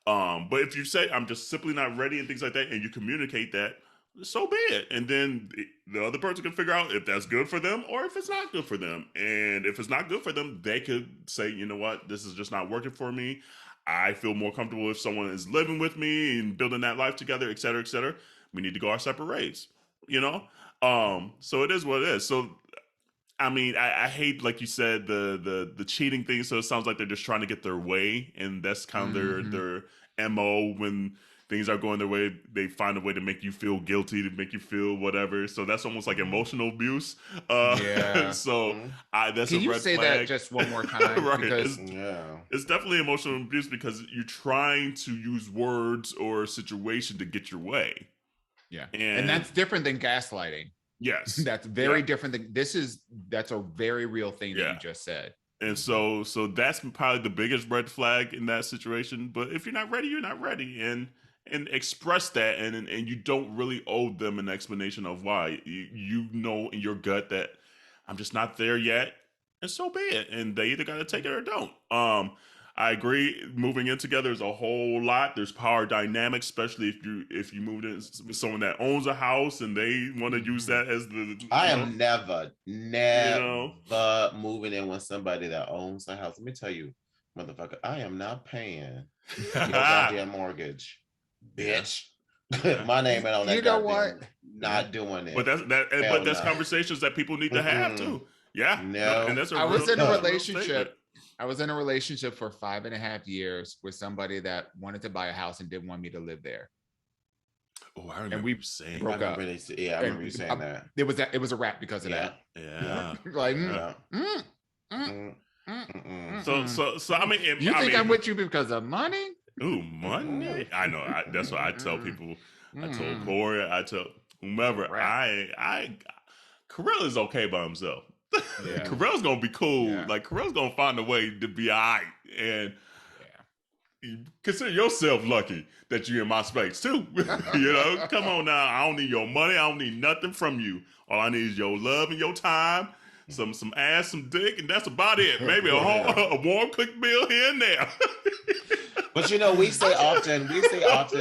But if you say, I'm just simply not ready and things like that, and you communicate that, so be it. And then the other person can figure out if that's good for them or if it's not good for them. And if it's not good for them, they could say, you know what, this is just not working for me. I feel more comfortable if someone is living with me and building that life together, et cetera, et cetera. We need to go our separate ways, So it is what it is. So, I mean, I hate, like you said, the cheating thing. So it sounds like they're just trying to get their way, and that's kind of their MO. When things are going their way, they find a way to make you feel guilty, to make you feel whatever. So that's almost like emotional abuse. So that's Can a you red say flag. that just one more time? Right. Because it's definitely emotional abuse, because you're trying to use words or situation to get your way. Yeah, and that's different than gaslighting. Yes, that's very different than that's a very real thing that you just said. And so that's probably the biggest red flag in that situation. But if you're not ready, you're not ready, and express that, and you don't really owe them an explanation of why. You know in your gut that I'm just not there yet, and so be it. And they either got to take it or don't. I agree. Moving in together is a whole lot. There's power dynamics, especially if you moved in with someone that owns a house and they want to use that as the. I am never moving in with somebody that owns a house. Let me tell you, motherfucker, I am not paying your goddamn mortgage, bitch. My name ain't on that. You know what? Not doing it. But that's conversations that people need to have too. Yeah. No. And that's I was in a relationship. I was in a relationship for 5.5 years with somebody that wanted to buy a house and didn't want me to live there. Oh, I remember you saying. Broke up. I remember you saying that. It was a wrap because of that. Yeah. Like. So I mean, you think I'm with you because of money? Ooh, money. I know. That's what I tell people. I told Corey. I tell whomever. Kerel is okay by himself. Kerel's gonna be cool. Like, Kerel's gonna find a way to be all right, and you consider yourself lucky that you're in my space too. Come on now. I don't need your money. I don't need nothing from you. All I need is your love and your time, some ass, some dick, and that's about it. Maybe a warm cooked meal here and there. But we say often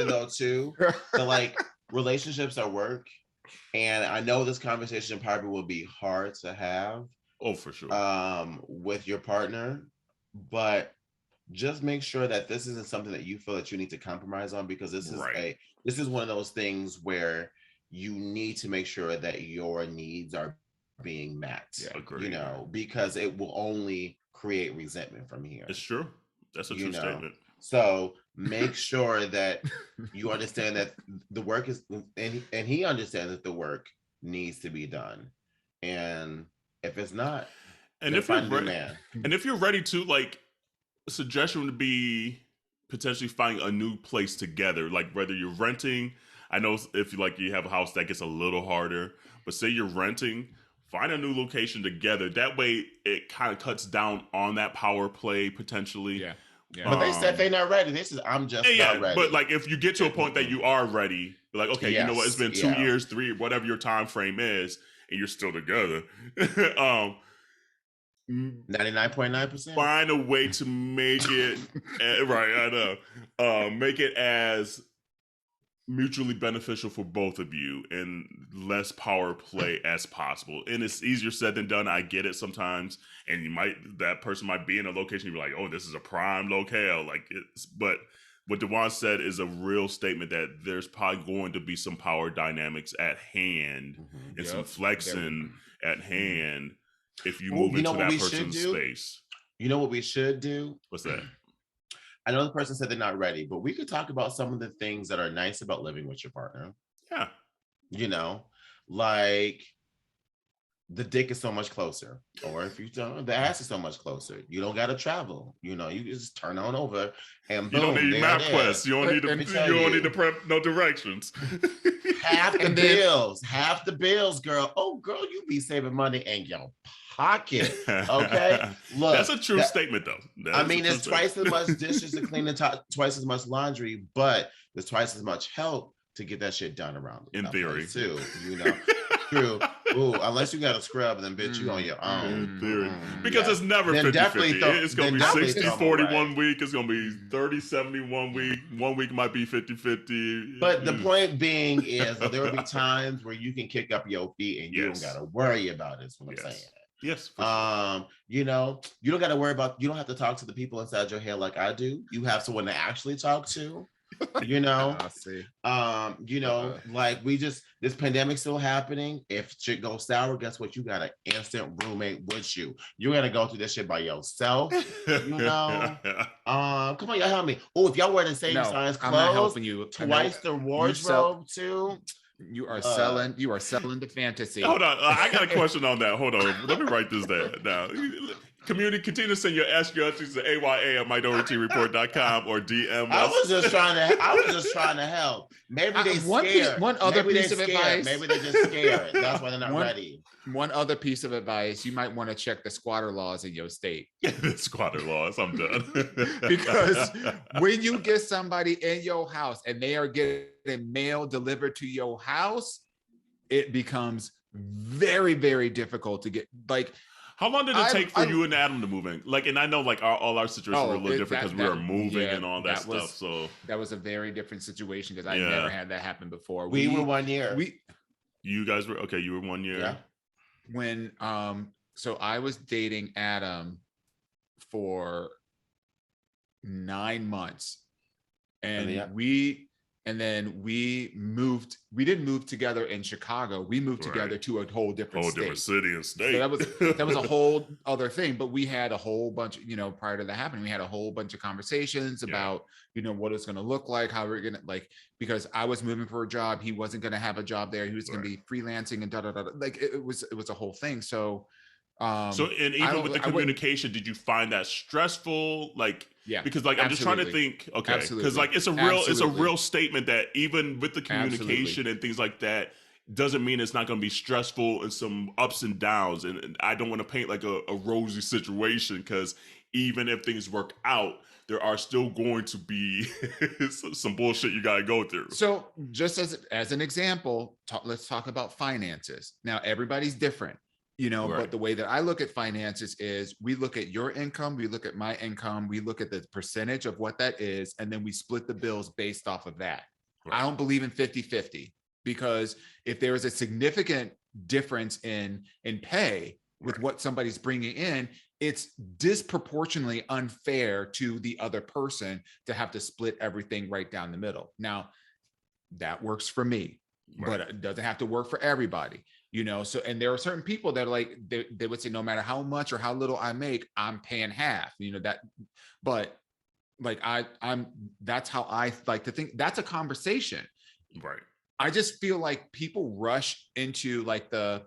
though too, that like relationships are work. And I know this conversation probably will be hard to have. Oh, for sure. With your partner, but just make sure that this isn't something that you feel that you need to compromise on, because this is one of those things where you need to make sure that your needs are being met. Because it will only create resentment from here. It's true. That's a true statement. So make sure that you understand that the work is, and he understands that the work needs to be done. And if it's not, and if you're ready to, like, a suggestion would be potentially find a new place together. Like, whether you're renting, I know if you have a house, that gets a little harder, but say you're renting, find a new location together. That way it kind of cuts down on that power play potentially. Yeah. But they said they're not ready. I'm just not ready. But like, if you get to a point that you are ready, like, okay, you know what? It's been 2 years, 3, whatever your time frame is, and you're still together. 99.9%. Find a way to make it right. I know. Make it as mutually beneficial for both of you and less power play as possible. And it's easier said than done. I get it sometimes. And that person might be in a location, you're like, oh, this is a prime locale. But what Dawon said is a real statement that there's probably going to be some power dynamics at hand and some flexing at hand if you move into that person's space. You know what we should do? What's that? I know the person said they're not ready, but we could talk about some of the things that are nice about living with your partner. Yeah. You know, like the dick is so much closer, or if you don't, the ass is so much closer. You don't got to travel. You know, you just turn on over and boom. You don't need MapQuest. You don't need to prep no directions. Half the bills, girl. Oh, girl, you be saving money in your pocket. Okay, look, that's a true statement, though. It's twice as much dishes to clean and twice as much laundry, but there's twice as much help to get that shit done around. In theory, too. You know, true. Ooh, unless you got a scrub, then bitch, you on your own. In theory, because it's never 50-50. It's gonna be 60-40 1 week. It's gonna be 30-70 1 week. 1 week might be 50-50. But the point being is there will be times where you can kick up your feet and you don't gotta worry about it. Is what I'm saying. Yes. You know, you don't got to worry about, you don't have to talk to the people inside your head like I do. You have someone to actually talk to, you know. I see. You know, like this pandemic still happening. If shit goes sour, guess what? You got an instant roommate with you. You got to go through this shit by yourself, you know. Come on, y'all help me. Oh, if y'all wear the same size clothes, I'm not helping you. Twice the wardrobe too. You are selling the fantasy. Hold on. I got a question on that. Hold on. Let me write this down now. Community, continue to send your Ask Your Aunties to aya@minorityareport.com or DM us. I was just trying to help. Maybe they scared. One other piece of advice. Maybe they're just scared. That's why they're not ready. One other piece of advice, you might want to check the squatter laws in your state. The squatter laws, I'm done. Because when you get somebody in your house and they are getting mail delivered to your house, it becomes very, very difficult to get, like, how long did it take for you and Adam to move in? Like, and I know like all our situations were a little different because we were moving and all that stuff. So that was a very different situation because I never had that happen before. We were 1 year. You guys were okay. You were 1 year. Yeah. When so I was dating Adam for 9 months, and we moved. We didn't move together in Chicago. We moved together to a whole different city and state. So that was a whole other thing. But we had a whole bunch, you know, prior to that happening, we had a whole bunch of conversations about, you know, what it's going to look like, how we're going to, like, because I was moving for a job, he wasn't going to have a job there. He was going to be freelancing and like it was a whole thing. So and even with the communication, did you find that stressful? Like, because like I'm just trying to think, because like it's a real statement that even with the communication and things like that doesn't mean it's not going to be stressful and some ups and downs. And I don't want to paint like a rosy situation, because even if things work out, there are still going to be some bullshit you got to go through. So just as an example, let's talk about finances. Now, everybody's different. You know, but the way that I look at finances is we look at your income, we look at my income, we look at the percentage of what that is, and then we split the bills based off of that. I don't believe in 50-50, because if there is a significant difference in pay with what somebody's bringing in, it's disproportionately unfair to the other person to have to split everything right down the middle. Now, that works for me, but it doesn't have to work for everybody. You know, so, and there are certain people that are like, they would say, no matter how much or how little I make, I'm paying half, you know, that, but like, that's how I like to think. That's a conversation. Right. I just feel like people rush into like the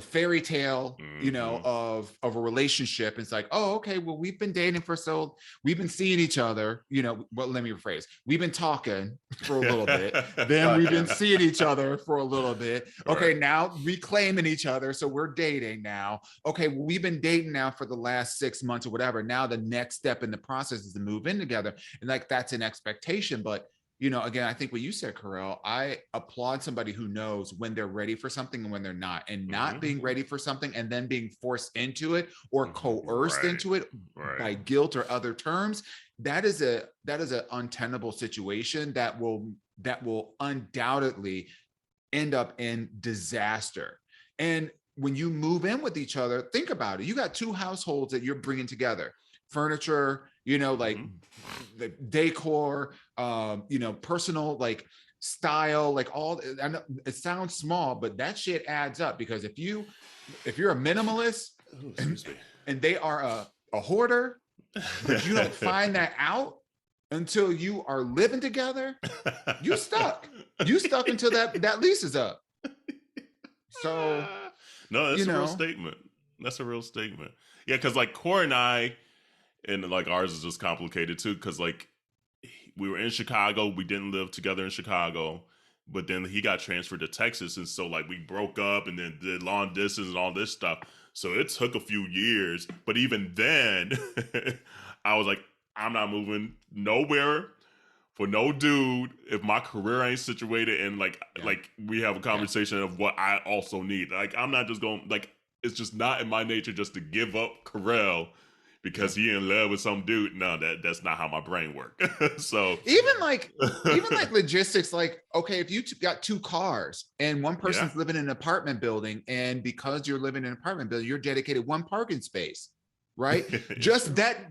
fairy tale, of a relationship. It's like, oh, okay, well, we've been dating we've been seeing each other, well, let me rephrase. We've been talking for a little bit. Then we've been seeing each other for a little bit. Okay, now reclaiming each other. So we're dating now. Okay, well, we've been dating now for the last 6 months or whatever. Now the next step in the process is to move in together. And like, that's an expectation. But, again, I think what you said, Kerel, I applaud somebody who knows when they're ready for something and when they're not, and not being ready for something and then being forced into it or coerced into it by guilt or other terms. That is an untenable situation that will undoubtedly end up in disaster. And when you move in with each other, think about it. You got two households that you're bringing together. Furniture, like the decor, personal, like style, like all. I know it sounds small, but that shit adds up, because if you're a minimalist and they are a hoarder, but you don't find that out until you are living together, you stuck until that lease is up. So no, that's a real statement. That's a real statement. Yeah, because like Corey and I, and like ours is just complicated too, because like we were in Chicago, we didn't live together in Chicago, but then he got transferred to Texas, and so like we broke up and then did long distance and all this stuff. So it took a few years, but even then, I was like, I'm not moving nowhere for no dude if my career ain't situated, and like we have a conversation of what I also need. Like I'm not just going, like it's just not in my nature just to give up Kerel because he in love with some dude. No, that's not how my brain works. So even like logistics, like, okay, if you got two cars and one person's living in an apartment building, and because you're living in an apartment building, you're dedicated one parking space, right? just that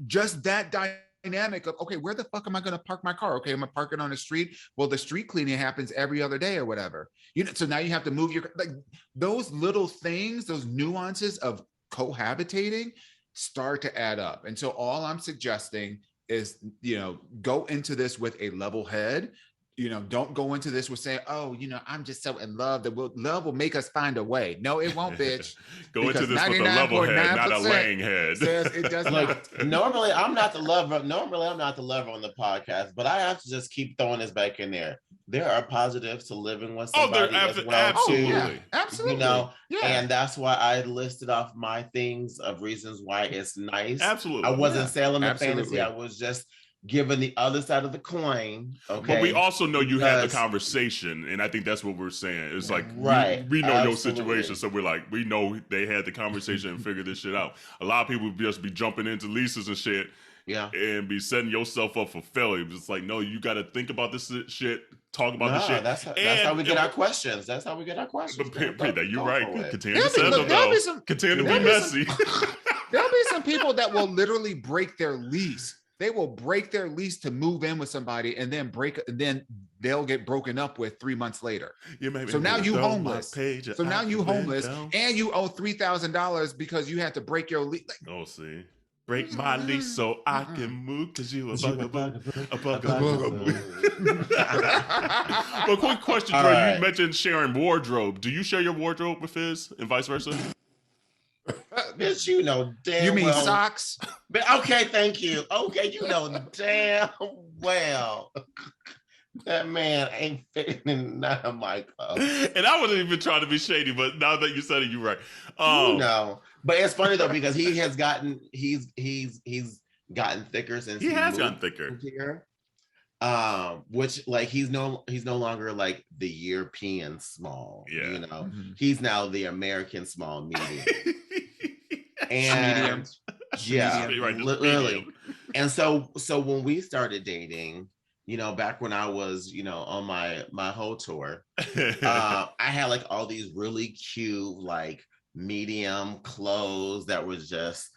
dynamic of, okay, where the fuck am I going to park my car? Okay, I'm gonna park it on the street. Well, the street cleaning happens every other day or whatever. So now you have to move your, like, those little things, those nuances of cohabitating start to add up. And so all I'm suggesting is, go into this with a level head. Don't go into this with saying, oh, I'm just so in love that love will make us find a way. No, it won't, bitch. Go into this with a level head, not a laying head. Says it does not. Normally, I'm not the lover on the podcast, but I have to just keep throwing this back in there. There are positives to living with somebody as well, absolutely. too. Yeah, absolutely. And that's why I listed off my things of reasons why it's nice. Absolutely. I wasn't selling the fantasy. I was just given the other side of the coin. Okay. But we also know you had the conversation, and I think that's what we're saying. It's like we know your situation, so we're like, we know they had the conversation and figured this shit out. A lot of people just be jumping into leases and shit, and be setting yourself up for failure. It's like, no, you got to think about this shit, talk about this shit. That's how we get our questions. That's how we get our questions. But you're right. Continue to send them, though. Continue to be messy. There'll be some people that will literally break their lease. They will break their lease to move in with somebody, and then they'll get broken up with 3 months later. So now you homeless. So now you homeless, and you owe $3,000 because you had to break your lease. Oh, see. Break my lease so I can move, because you a bugaboo. Well, quick question, Jerrell. Right. You mentioned sharing wardrobe. Do you share your wardrobe with his and vice versa? Bitch, damn You mean well. socks? But okay, thank you. Okay, damn well. That man ain't fitting in none of my clothes. And I wasn't even trying to be shady, but now that you said it, you're right. But it's funny though, because he's gotten thicker since he has gotten thicker. Here. Which like he's no longer like the European small. Yeah. He's now the American small medium. And literally. And so when we started dating, back when I was, on my whole tour, I had like all these really cute, like medium clothes that was just,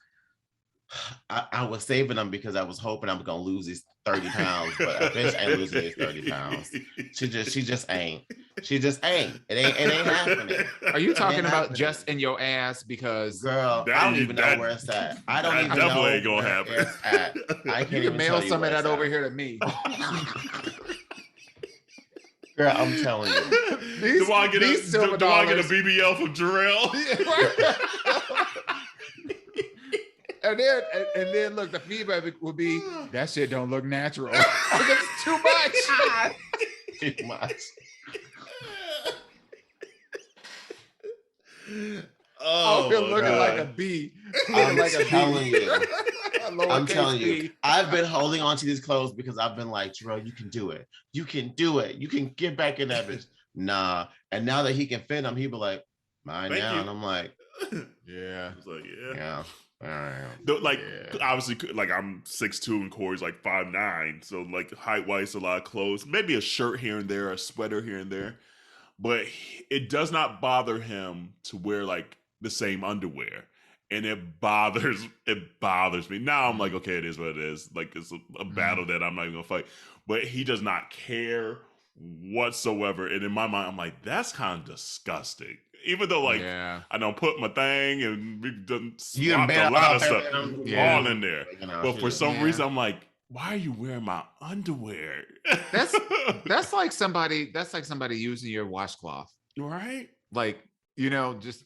I was saving them because I was hoping I was going to lose these 30 pounds, but a bitch ain't losing these 30 pounds. She just ain't. It ain't happening. Are you talking about just in your ass? Because girl, I don't even know where it's at. I don't even know where it's at. I can't even mail some of that over here to me. Girl, I'm telling you. Do I get a BBL from Jerrell? And then look, the feedback would be, that shit don't look natural. It's too much. Too much. I'll be looking like a bee. I'm like telling you. I'm telling you, I've been holding on to these clothes because I've been like, Jerrell, you can do it. You can do it. You can get back in that bitch. Nah. And now that he can fit them, he be like, mine Thank now. you. And I'm like, yeah. It's like, yeah. All right. Like, obviously, like I'm 6'2" and Corey's like 5'9", so like height wise, a lot of clothes, maybe a shirt here and there, a sweater here and there, but it does not bother him to wear like the same underwear, and it bothers me. Now I'm like, okay, it is what it is. Like it's a battle that I'm not even gonna fight, but he does not care whatsoever. And in my mind, I'm like, that's kind of disgusting. Even though, like, I don't put my thing and we've done swapped a lot of stuff all in there. But for some reason, I'm like, why are you wearing my underwear? That's like somebody using your washcloth. Right? Like, you know, just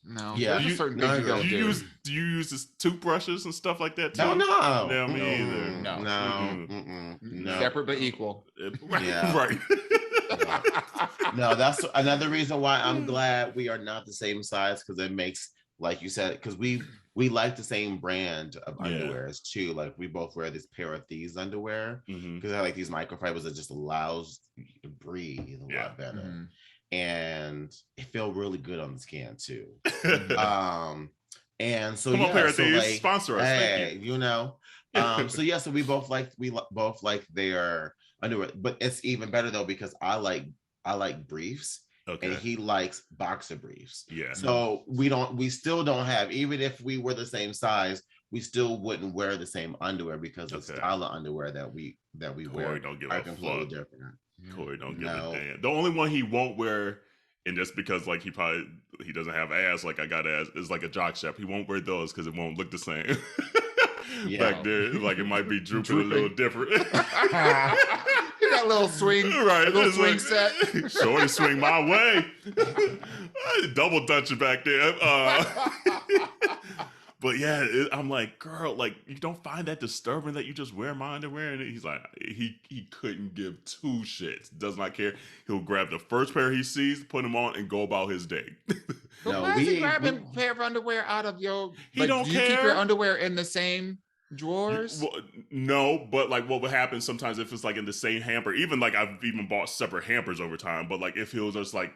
no. Yeah. There's certain things you don't do. Do you use this toothbrushes and stuff like that too? No. No, me either. No. Separate but equal. Right. No, that's another reason why I'm glad we are not the same size, because it makes, like you said, because we like the same brand of underwears too. Like we both wear this pair of these underwear because I like these microfibers that just allows you to breathe a lot better. And it feel really good on the skin too. And so sponsor us. Hey, you know. So we both like their underwear, but it's even better though because I like briefs. Okay. And he likes boxer briefs. Yeah. So we still don't have, even if we were the same size, we still wouldn't wear the same underwear because the style of underwear that we wear don't give are a completely fuck. different. Corey don't give a damn. The only one he won't wear, and just because like he doesn't have ass like I got ass, is like a jock strap. He won't wear those because it won't look the same. Back there, like it might be drooping a little different. You got a little swing, right? A little swing set. Shorty swing my way. Double dutching back there. But yeah, I'm like, girl, like you don't find that disturbing that you just wear my underwear? And he's like, he couldn't give two shits. Does not care. He'll grab the first pair he sees, put them on, and go about his day. But why is he grabbing a pair of underwear out of your? He don't care. Do you keep your underwear in the same drawers? Well, no, but like what would happen sometimes if it's like in the same hamper, even like I've even bought separate hampers over time, but like if he'll just like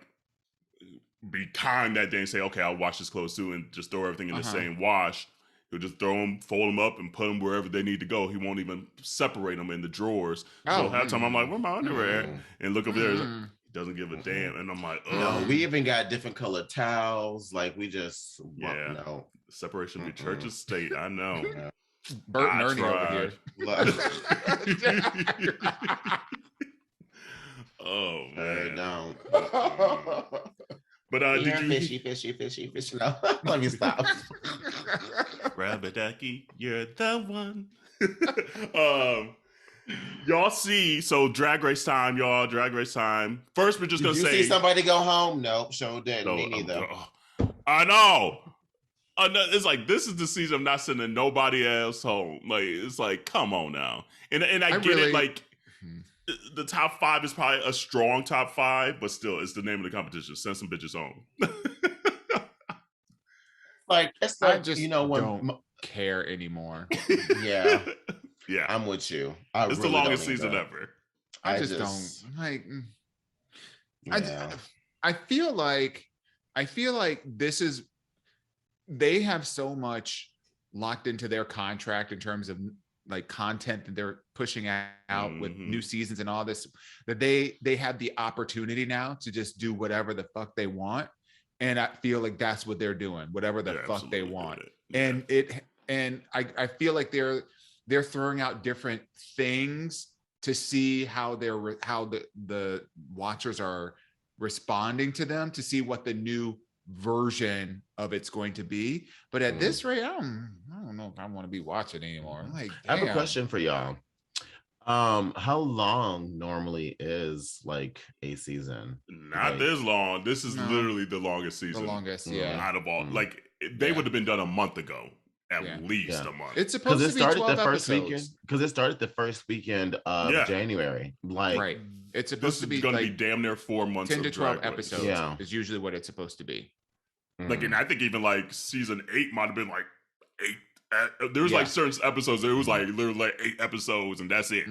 be kind that day and say, okay, I'll wash his clothes too, and just throw everything in the same wash, he'll just throw them, fold them up, and put them wherever they need to go. He won't even separate them in the drawers. So half the time I'm like, where my underwear at? And look over there, he doesn't give a damn. And I'm like, no, we even got different colored towels. Like we just separation between church and state. I know. Bert and Ernie over here. Oh man, no. But did you fishy? No, let me stop. Rabbit Ducky, you're the one. Y'all see? So Drag Race time, y'all. Drag Race time. First, we're just gonna say. Did you see somebody go home? Nope, sure didn't. No, me neither. I know. It's like this is the season of not sending nobody else home. Like it's like, come on now. And I get it. Like the top 5 is probably a strong top 5, but still, it's the name of the competition. Send some bitches home. Like it's like, I just don't care anymore. Yeah, yeah, I'm with you. It's really the longest season ever. I just don't like. Yeah. I feel like this is. They have so much locked into their contract in terms of like content that they're pushing out with new seasons and all this, that they have the opportunity now to just do whatever the fuck they want. And I feel like that's what they're doing, whatever the fuck they want. Yeah. And I feel like they're throwing out different things to see how the watchers are responding to them, to see what the new version of it's going to be. But at this rate, I don't know if I want to be watching anymore. Like, I have a question for y'all. How long normally is like a season? Not this long. This is literally the longest season. The longest, out of all. Like they would have been done a month ago. At least a month. It's supposed to be 12 episodes. Because it started the first weekend of January. Like, right. It's supposed to be going to like be damn near 4 months. 10 to 12 episodes is usually what it's supposed to be. Like, and I think even like season 8 might have been like there was like certain episodes. There was like literally like 8 episodes, and that's it.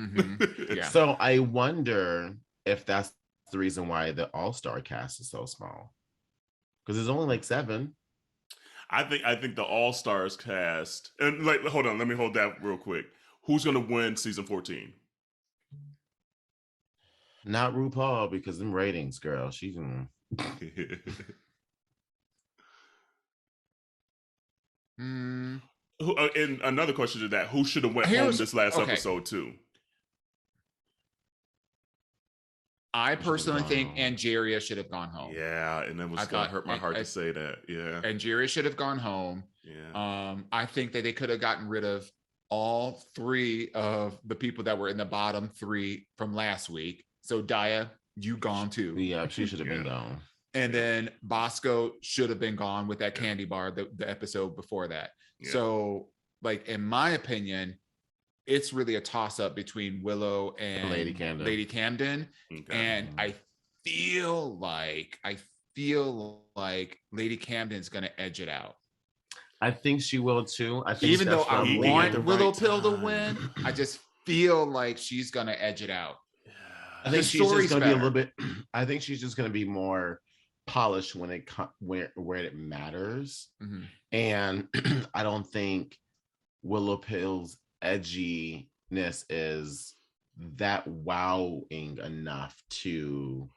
Yeah. So I wonder if that's the reason why the All-Star cast is so small, because there's only like 7. I think the All-Stars cast, and like, hold on, let me hold that real quick. Who's gonna win season 14? Not RuPaul, because them ratings, girl. She's And another question to that: who should have went home this last episode too? I personally think Angeria should have gone home. Yeah, and it was gonna hurt my heart to say that. Yeah, Angeria should have gone home. Yeah. I think that they could have gotten rid of all 3 of the people that were in the bottom 3 from last week. So Daya, you gone too. Yeah, she should have been gone. And then Bosco should have been gone with that candy bar, the episode before that. Yeah. So, like, in my opinion, it's really a toss-up between Willow and Lady Camden. Okay. And I feel like Lady Camden's going to edge it out. I think she will too. I think even though I want Willow Pill to win, I just feel like she's going to edge it out. I think she's just going to be a little bit. I think she's just going to be more polished when it where it matters. Mm-hmm. And I don't think Willow Pill's edginess is that wowing enough to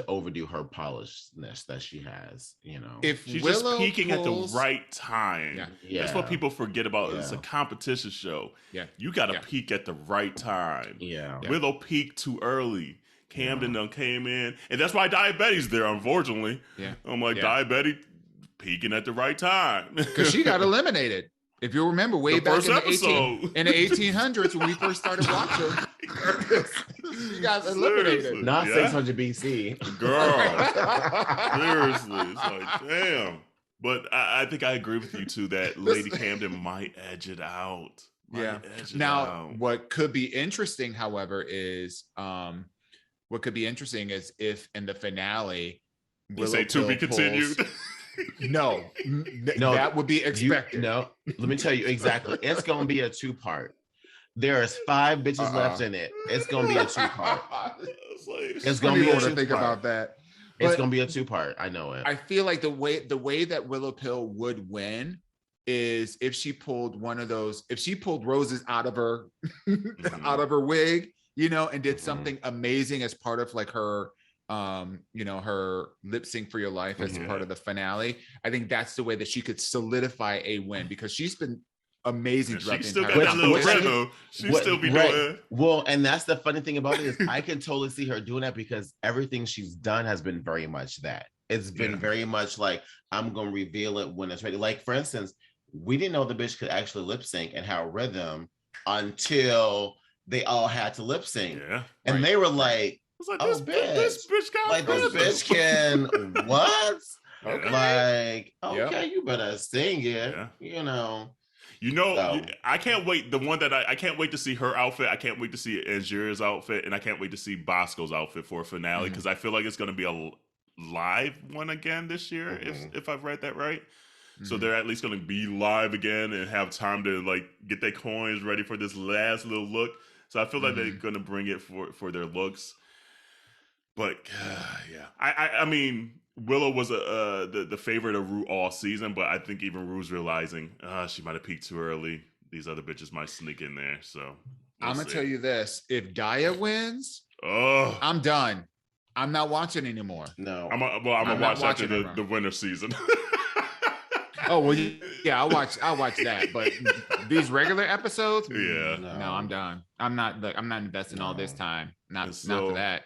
overdo her polishedness that she has, you know. If she's Willow just peaking at the right time. Yeah. That's what people forget about. It's a competition show. Yeah. You gotta peak at the right time. Yeah. Willow peaked too early. Camden done came in. And that's why Diabetes there, unfortunately. Yeah. I'm like, Diabetes peaking at the right time. Because she got eliminated. If you remember, way back in the 1800s when we first started watching, she got eliminated. Not 600 BC. Girl. Seriously. It's like, damn. But I think I agree with you, too, that Lady Camden might edge it out. What could be interesting, however, is if in the finale, you say to be continued. No, that would be expected. Let me tell you exactly. It's going to be a 2-part. There's 5 bitches left in it. It's going to be a 2-part. It's going to be a 2-part. Think about that. It's going to be a 2-part. I know it. I feel like the way that Willow Pill would win is if she pulled roses out of her out of her wig, you know, and did something amazing as part of like her her lip sync for your life as part of the finale. I think that's the way that she could solidify a win, because she's been amazing throughout the entire time. She's still be doing. Well, and that's the funny thing about it is I can totally see her doing that, because everything she's done has been very much that. It's been very much like, I'm going to reveal it when it's ready. Like, for instance, we didn't know the bitch could actually lip sync and have rhythm until they all had to lip sync. Yeah. And they were like, this bitch got like rhythm. This bitch can what? Okay. Like, okay, you better sing it. Yeah. I can't wait. The one that I can't wait to see her outfit. I can't wait to see Angeria's outfit, and I can't wait to see Bosco's outfit for a finale, because I feel like it's going to be a live one again this year, if I've read that right. So they're at least going to be live again and have time to like get their coins ready for this last little look. So I feel like they're going to bring it for their looks. But I mean, Willow was the favorite of Rue all season, but I think even Rue's realizing she might have peaked too early. These other bitches might sneak in there. So I'm gonna tell you this: if Daya wins, I'm done. I'm not watching anymore. No, I'm gonna watch after the winter season. Oh well, yeah, I'll watch that. But these regular episodes, no, I'm done. I'm not investing all this time. Not for that.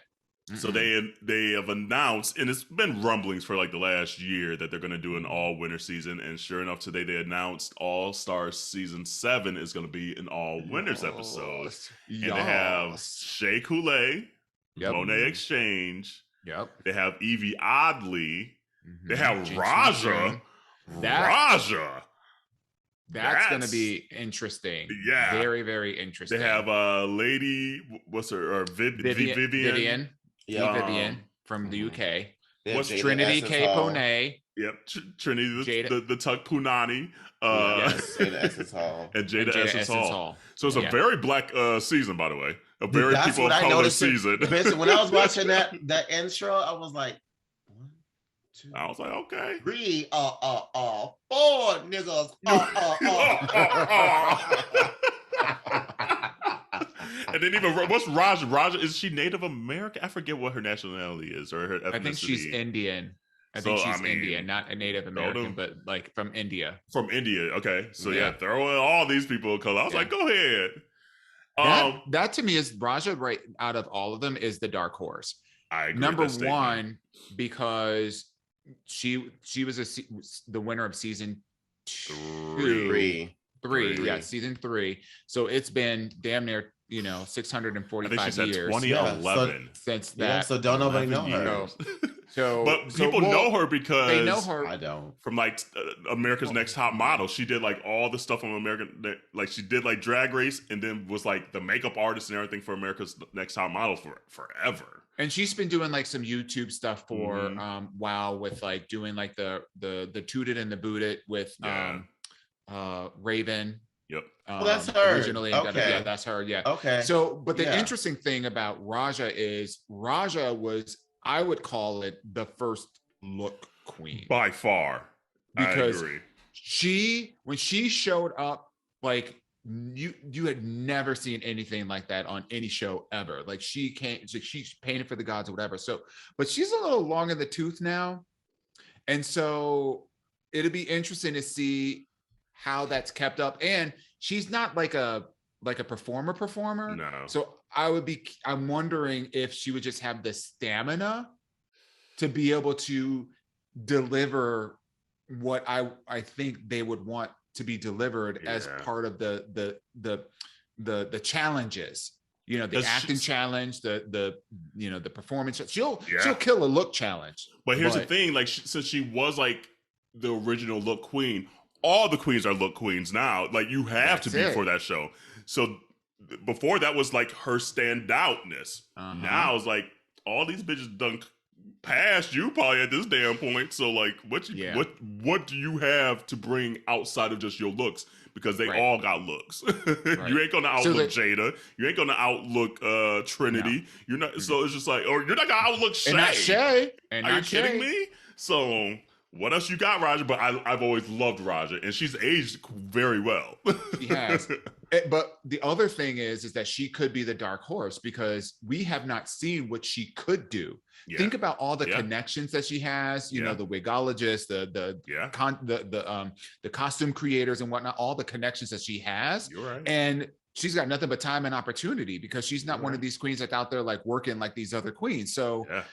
So they have announced, and it's been rumblings for like the last year, that they're going to do an all winter season. And sure enough, today they announced All Stars season 7 is going to be an all winners episode. And they have Shea Coulee, Monet Exchange. They have Evie Oddly. They have Raja. Raja. That's going to be interesting. Yeah. Very, very interesting. They have Lady, what's her, Vivian. Vivian from the UK. What's Trinity K. Poney. Yep, Trinity, the Tuck Punani, Jada Essence Hall, and Jada Essence Hall. So it's a very black season, by the way. A very That's people what of I color noticed season. Basically, when I was watching that intro, I was like, 1, 2, I was like, okay. 3, 4 niggas. And then even what's Raja? Raja, is she Native American? I forget what her nationality is or her ethnicity. I think she's Indian. I think she's Indian, not a Native American, but like from India. From India, okay. So yeah, throw in all these people of color. I was like, go ahead. That to me is Raja, right out of all of them, is the dark horse. I agree. Number one, because she was the winner of season 3. Yeah, season 3. So it's been damn near 645 I think she years. Said 2011 since that. Yeah, so don't nobody know her. But people know her because they know her. I don't. From like America's Next Top Model, she did like all the stuff on American, like she did like Drag Race, and then was like the makeup artist and everything for America's Next Top Model for forever. And she's been doing like some YouTube stuff for WoW, with like doing like the Tooted and the Booted with Raven. Yep. Well, that's her. Originally. Okay. That's her. Yeah. Okay. So, but the interesting thing about Raja is Raja was, I would call it, the first look queen. By far. Because I agree. when she showed up, like you had never seen anything like that on any show ever. Like she's painted for the gods or whatever. So, but she's a little long in the tooth now. And so it'll be interesting to see how that's kept up. And she's not like a performer. No. So I'm wondering if she would just have the stamina to be able to deliver what I think they would want to be delivered as part of the challenges. The acting challenge, the performance. She'll kill a look challenge. But here's the thing, like since she was like the original look queen, all the queens are look queens now. Like you have to be for that show. So before that was like her standoutness. Now it's like all these bitches done past you probably at this damn point. So like what do you have to bring outside of just your looks? Because they all got looks. You ain't gonna outlook Jada. You ain't gonna outlook Trinity. No. You're not. So it's just like, or you're not gonna outlook Shay. And not Shay. Are you kidding me? So what else you got, Raja? But I've always loved Raja, and she's aged very well. She has. But the other thing is that she could be the dark horse because we have not seen what she could do. Yeah. Think about all the connections that she has. You know, the wigologists, the costume creators and whatnot. All the connections that she has. You're right. And she's got nothing but time and opportunity because she's not one of these queens that's out there like working like these other queens. So. Yeah.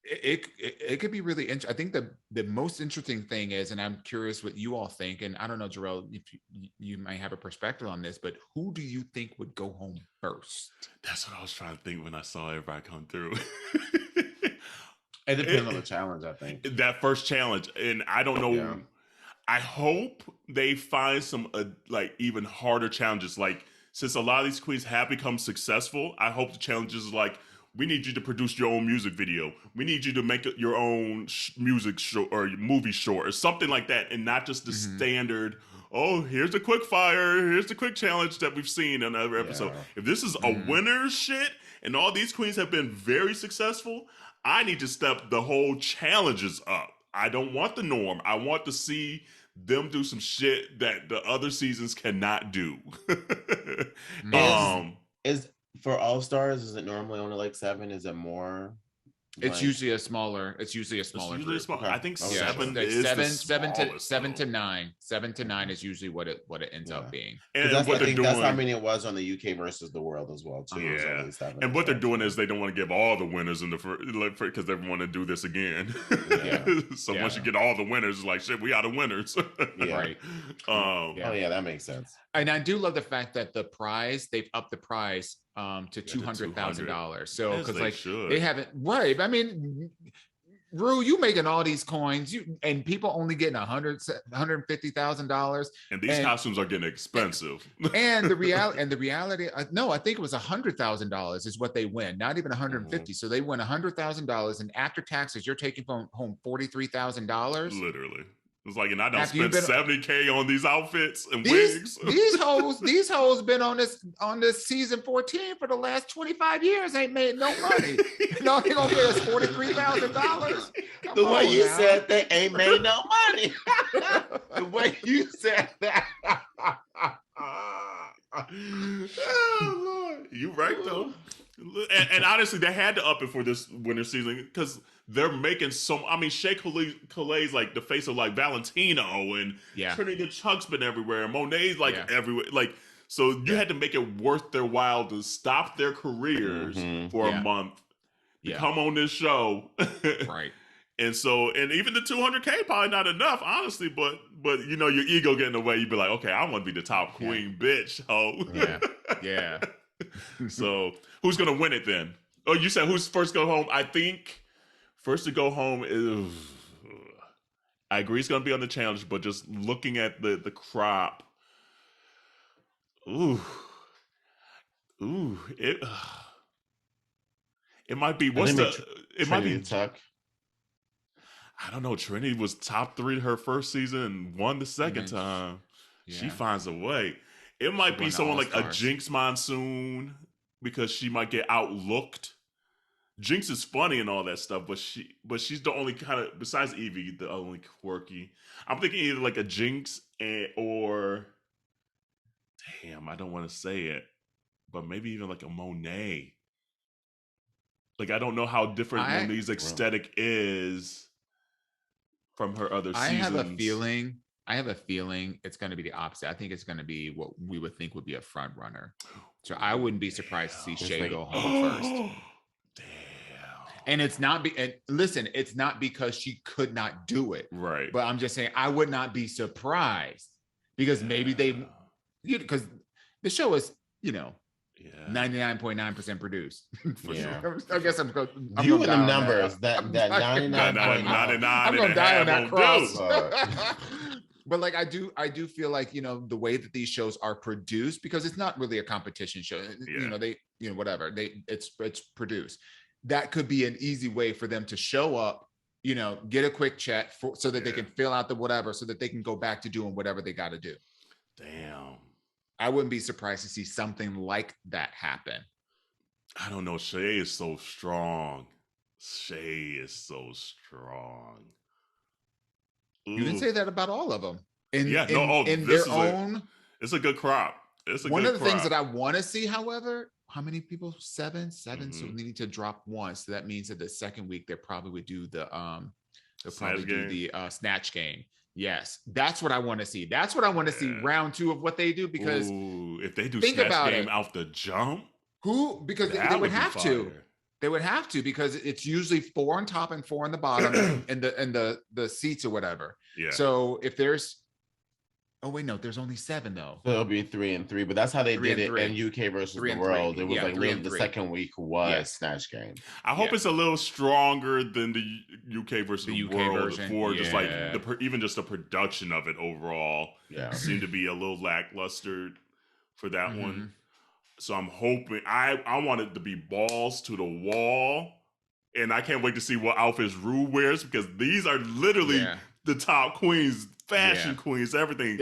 It could be really interesting. I think the most interesting thing is, and I'm curious what you all think, and I don't know, Jerrell, if you might have a perspective on this, but who do you think would go home first? That's what I was trying to think when I saw everybody come through. It depends on the challenge, I think. That first challenge, and I don't know. Yeah. I hope they find some like even harder challenges. Like since a lot of these queens have become successful, I hope the challenges are like, we need you to produce your own music video. We need you to make your own music show or movie short or something like that, and not just the standard, oh, here's the quick fire, here's the quick challenge that we've seen in every episode. If this is a winner's shit and all these queens have been very successful, I need to step the whole challenges up. I don't want the norm. I want to see them do some shit that the other seasons cannot do. For All Stars, is it normally only like 7? Is it more? It's usually a smaller. It's usually a smaller. I think 7 like is seven to 9. 7 to 9 is usually what it ends up being. And that's, I think that's how many it was on the UK versus the world as well too. Yeah. And what they're doing is they don't want to give all the winners in the because they want to do this again. So once you get all the winners, it's like shit, we are the winners. Right. Oh yeah, that makes sense. And I do love the fact that they've upped the price to $200,000. So because like they haven't, right? I mean, Rue, you making all these coins, and people only getting $150,000, and these costumes are getting expensive. And the reality, no, I think it was $100,000 is what they win, not even 150. So they win $100,000, and after taxes, you're taking home $43,000. Literally. It's like, and I don't spend $70K on these outfits and wigs. These hoes been on this season 14 for the last 25 years. Ain't made no money. No, they gonna pay us $43,000. The way you said they ain't made no money. The way you said that. Oh, Lord. You right though. And honestly, they had to up it for this winter season because they're making so. I mean, Shea Coulee's like the face of like Valentino, and Trinity Chuck's been everywhere, and Monet's like everywhere. Like, so you had to make it worth their while to stop their careers for a month to come on this show, right? And so, and even the $200K probably not enough, honestly. But you know, your ego getting away. You'd be like, okay, I want to be the top queen, bitch, ho. Yeah. So who's gonna win it then? Oh, you said who's first to go home? I think first to go home is. I agree, it's gonna be on the challenge, but just looking at the crop, it might be. It might be Tuck. I don't know. Trinity was top 3 her first season and won the second time. Yeah. She finds a way. It might be someone like a Jinx Monsoon because she might get outlooked. Jinx is funny and all that stuff, but she's the only kind of, besides Evie, the only quirky. I'm thinking either like a Jinx or damn, I don't want to say it, but maybe even like a Monet. Like, I don't know how different Monet's aesthetic is from her other seasons. I have a feeling it's going to be the opposite. I think it's going to be what we would think would be a front runner. So I wouldn't be surprised to see Shea go home first. Damn. And it's not it's not because she could not do it. Right. But I'm just saying I would not be surprised because maybe because the show is, 99.9% produced. For sure. I guess I'm going you and them numbers that 99.9. I'm going to die on that cross. But like I do feel like, the way that these shows are produced, because it's not really a competition show. Whatever. It's produced. That could be an easy way for them to show up, get a quick check so that they can fill out the whatever, so that they can go back to doing whatever they got to do. Damn. I wouldn't be surprised to see something like that happen. I don't know. Shea is so strong. Ooh. You didn't say that about all of them. It's a good crop. One of the things that I want to see, however, how many people? 7. Mm-hmm. So we need to drop 1. So that means that the second week they probably would do the snatch game. Yes, that's what I want to see. That's what I want to see round 2 of what they do, because if they do snatch game out the jump, because they would have to. They would have to, because it's usually 4 on top and 4 on the bottom and the seats or whatever. Yeah. So if there's there's only 7 though. So it'll be 3 and 3, but that's how they did it in UK versus the world. It was like really the second week was snatch game. I hope it's a little stronger than the UK versus the world version. For just like even just the production of it overall. Yeah, seemed to be a little lackluster for that one. So I'm hoping I want it to be balls to the wall, and I can't wait to see what outfits Rue wears, because these are literally the top queens. Fashion queens, everything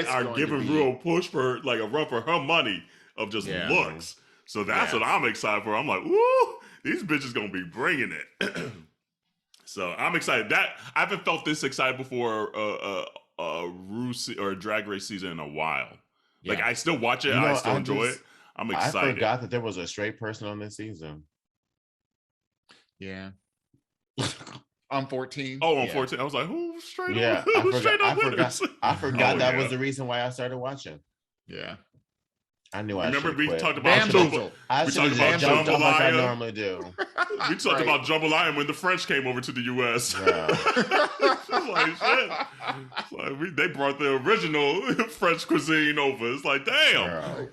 are giving Rue a push for like a run for her money of just looks. So that's what I'm excited for. I'm like, woo, these bitches gonna be bringing it. So I'm excited. That I haven't felt this excited before a Rue or a Drag Race season in a while. Like, I still watch it. I still enjoy it. I'm excited. I forgot that there was a straight person on this season. Yeah. On 14. Oh, on 14. I was like, who straight up? Yeah, I forgot that was the reason why I started watching. Yeah. I knew I remember we quit. talked about Jambalaya. Like I normally do. We talked about jambalaya when the French came over to the U.S. Yeah. Like, shit. Like, they brought the original French cuisine over. It's like, damn.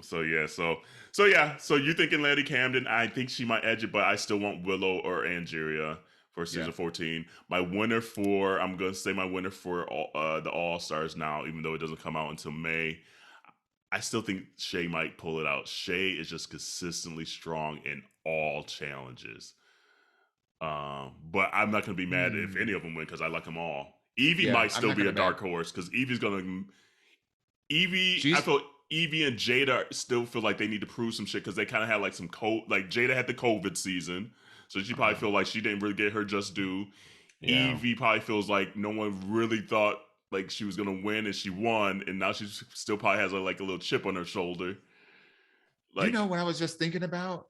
So you thinking Lady Camden? I think she might edge it, but I still want Willow or Angeria for season 14. I'm gonna say my winner for the All Stars now, even though it doesn't come out until May. I still think Shay might pull it out. Shay is just consistently strong in all challenges. But I'm not gonna be mad if any of them win because I like them all. Evie might still be a dark horse because I feel Evie and Jada still feel like they need to prove some shit because they kind of had like some like Jada had the COVID season, so she probably feel like she didn't really get her just due. Yeah. Evie probably feels like no one really thought like she was gonna win and she won, and now she still probably has like a little chip on her shoulder. Like, you know what I was just thinking about?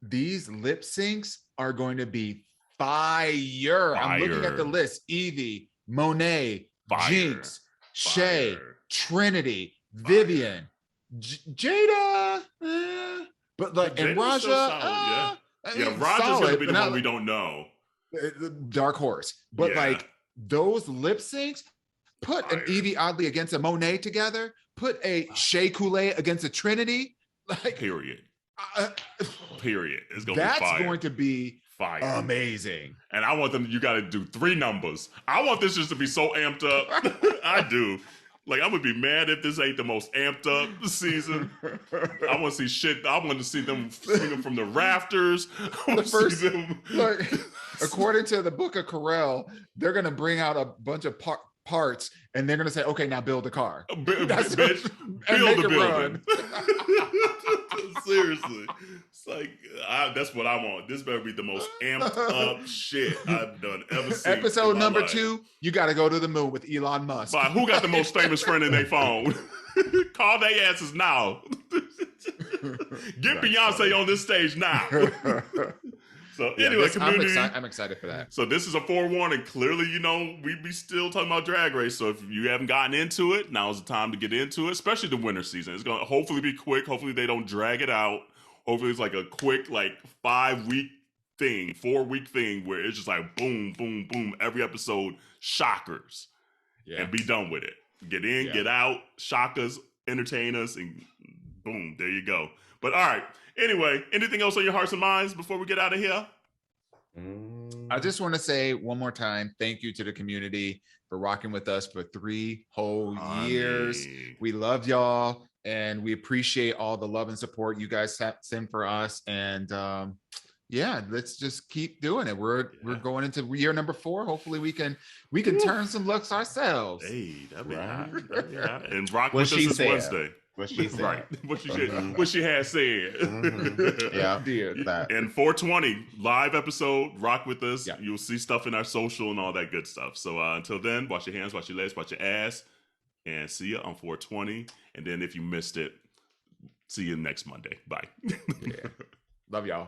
These lip syncs are going to be fire. I'm looking at the list: Evie, Monet, Jinx, Shay, Trinity, Vivian, Jada, but like, and Raja, Raja's gonna be the one we don't know. Dark horse, but like those lip syncs, put an Evie Oddly against a Monet together, put a Shay Coulee against a Trinity, like period. It's gonna that's be fire. Going to be fire, amazing. And I want them. You got to do 3 numbers. I want this just to be so amped up. I do. Like, I would be mad if this ain't the most amped up season. I want to see shit. I want to see them singing from the rafters. According to the book of Kerel, they're going to bring out a bunch of parts and they're going to say, okay, now build a car. Build the building. Seriously. It's like, that's what I want. This better be the most amped up shit I've done ever seen. Episode number 2, you got to go to the moon with Elon Musk. But who got the most famous friend in their phone? Call their asses now. Get Beyonce on this stage now. So anyway, community, I'm excited for that. So this is a forewarning. Clearly, we be still talking about Drag Race. So if you haven't gotten into it, now's the time to get into it, especially the winter season. It's going to hopefully be quick. Hopefully they don't drag it out. Hopefully it's like a quick 5-week thing, 4-week thing where it's just like boom, boom, boom. Every episode, shockers. And be done with it. Get in, get out, shock us, entertain us, and boom, there you go. But all right. Anyway, anything else on your hearts and minds before we get out of here? I just want to say one more time, thank you to the community for rocking with us for 3 whole years. We love y'all, and we appreciate all the love and support you guys send for us. And let's just keep doing it. We're going into year number 4. Hopefully we can turn some looks ourselves. Hey, that'd be hot. And rock with us this Wednesday. What she said. Right. What she had said. Yeah. And 420 live episode, rock with us. Yeah. You'll see stuff in our social and all that good stuff. So until then, wash your hands, wash your legs, wash your ass, and see you on 420. And then if you missed it, see you next Monday. Bye. Love y'all.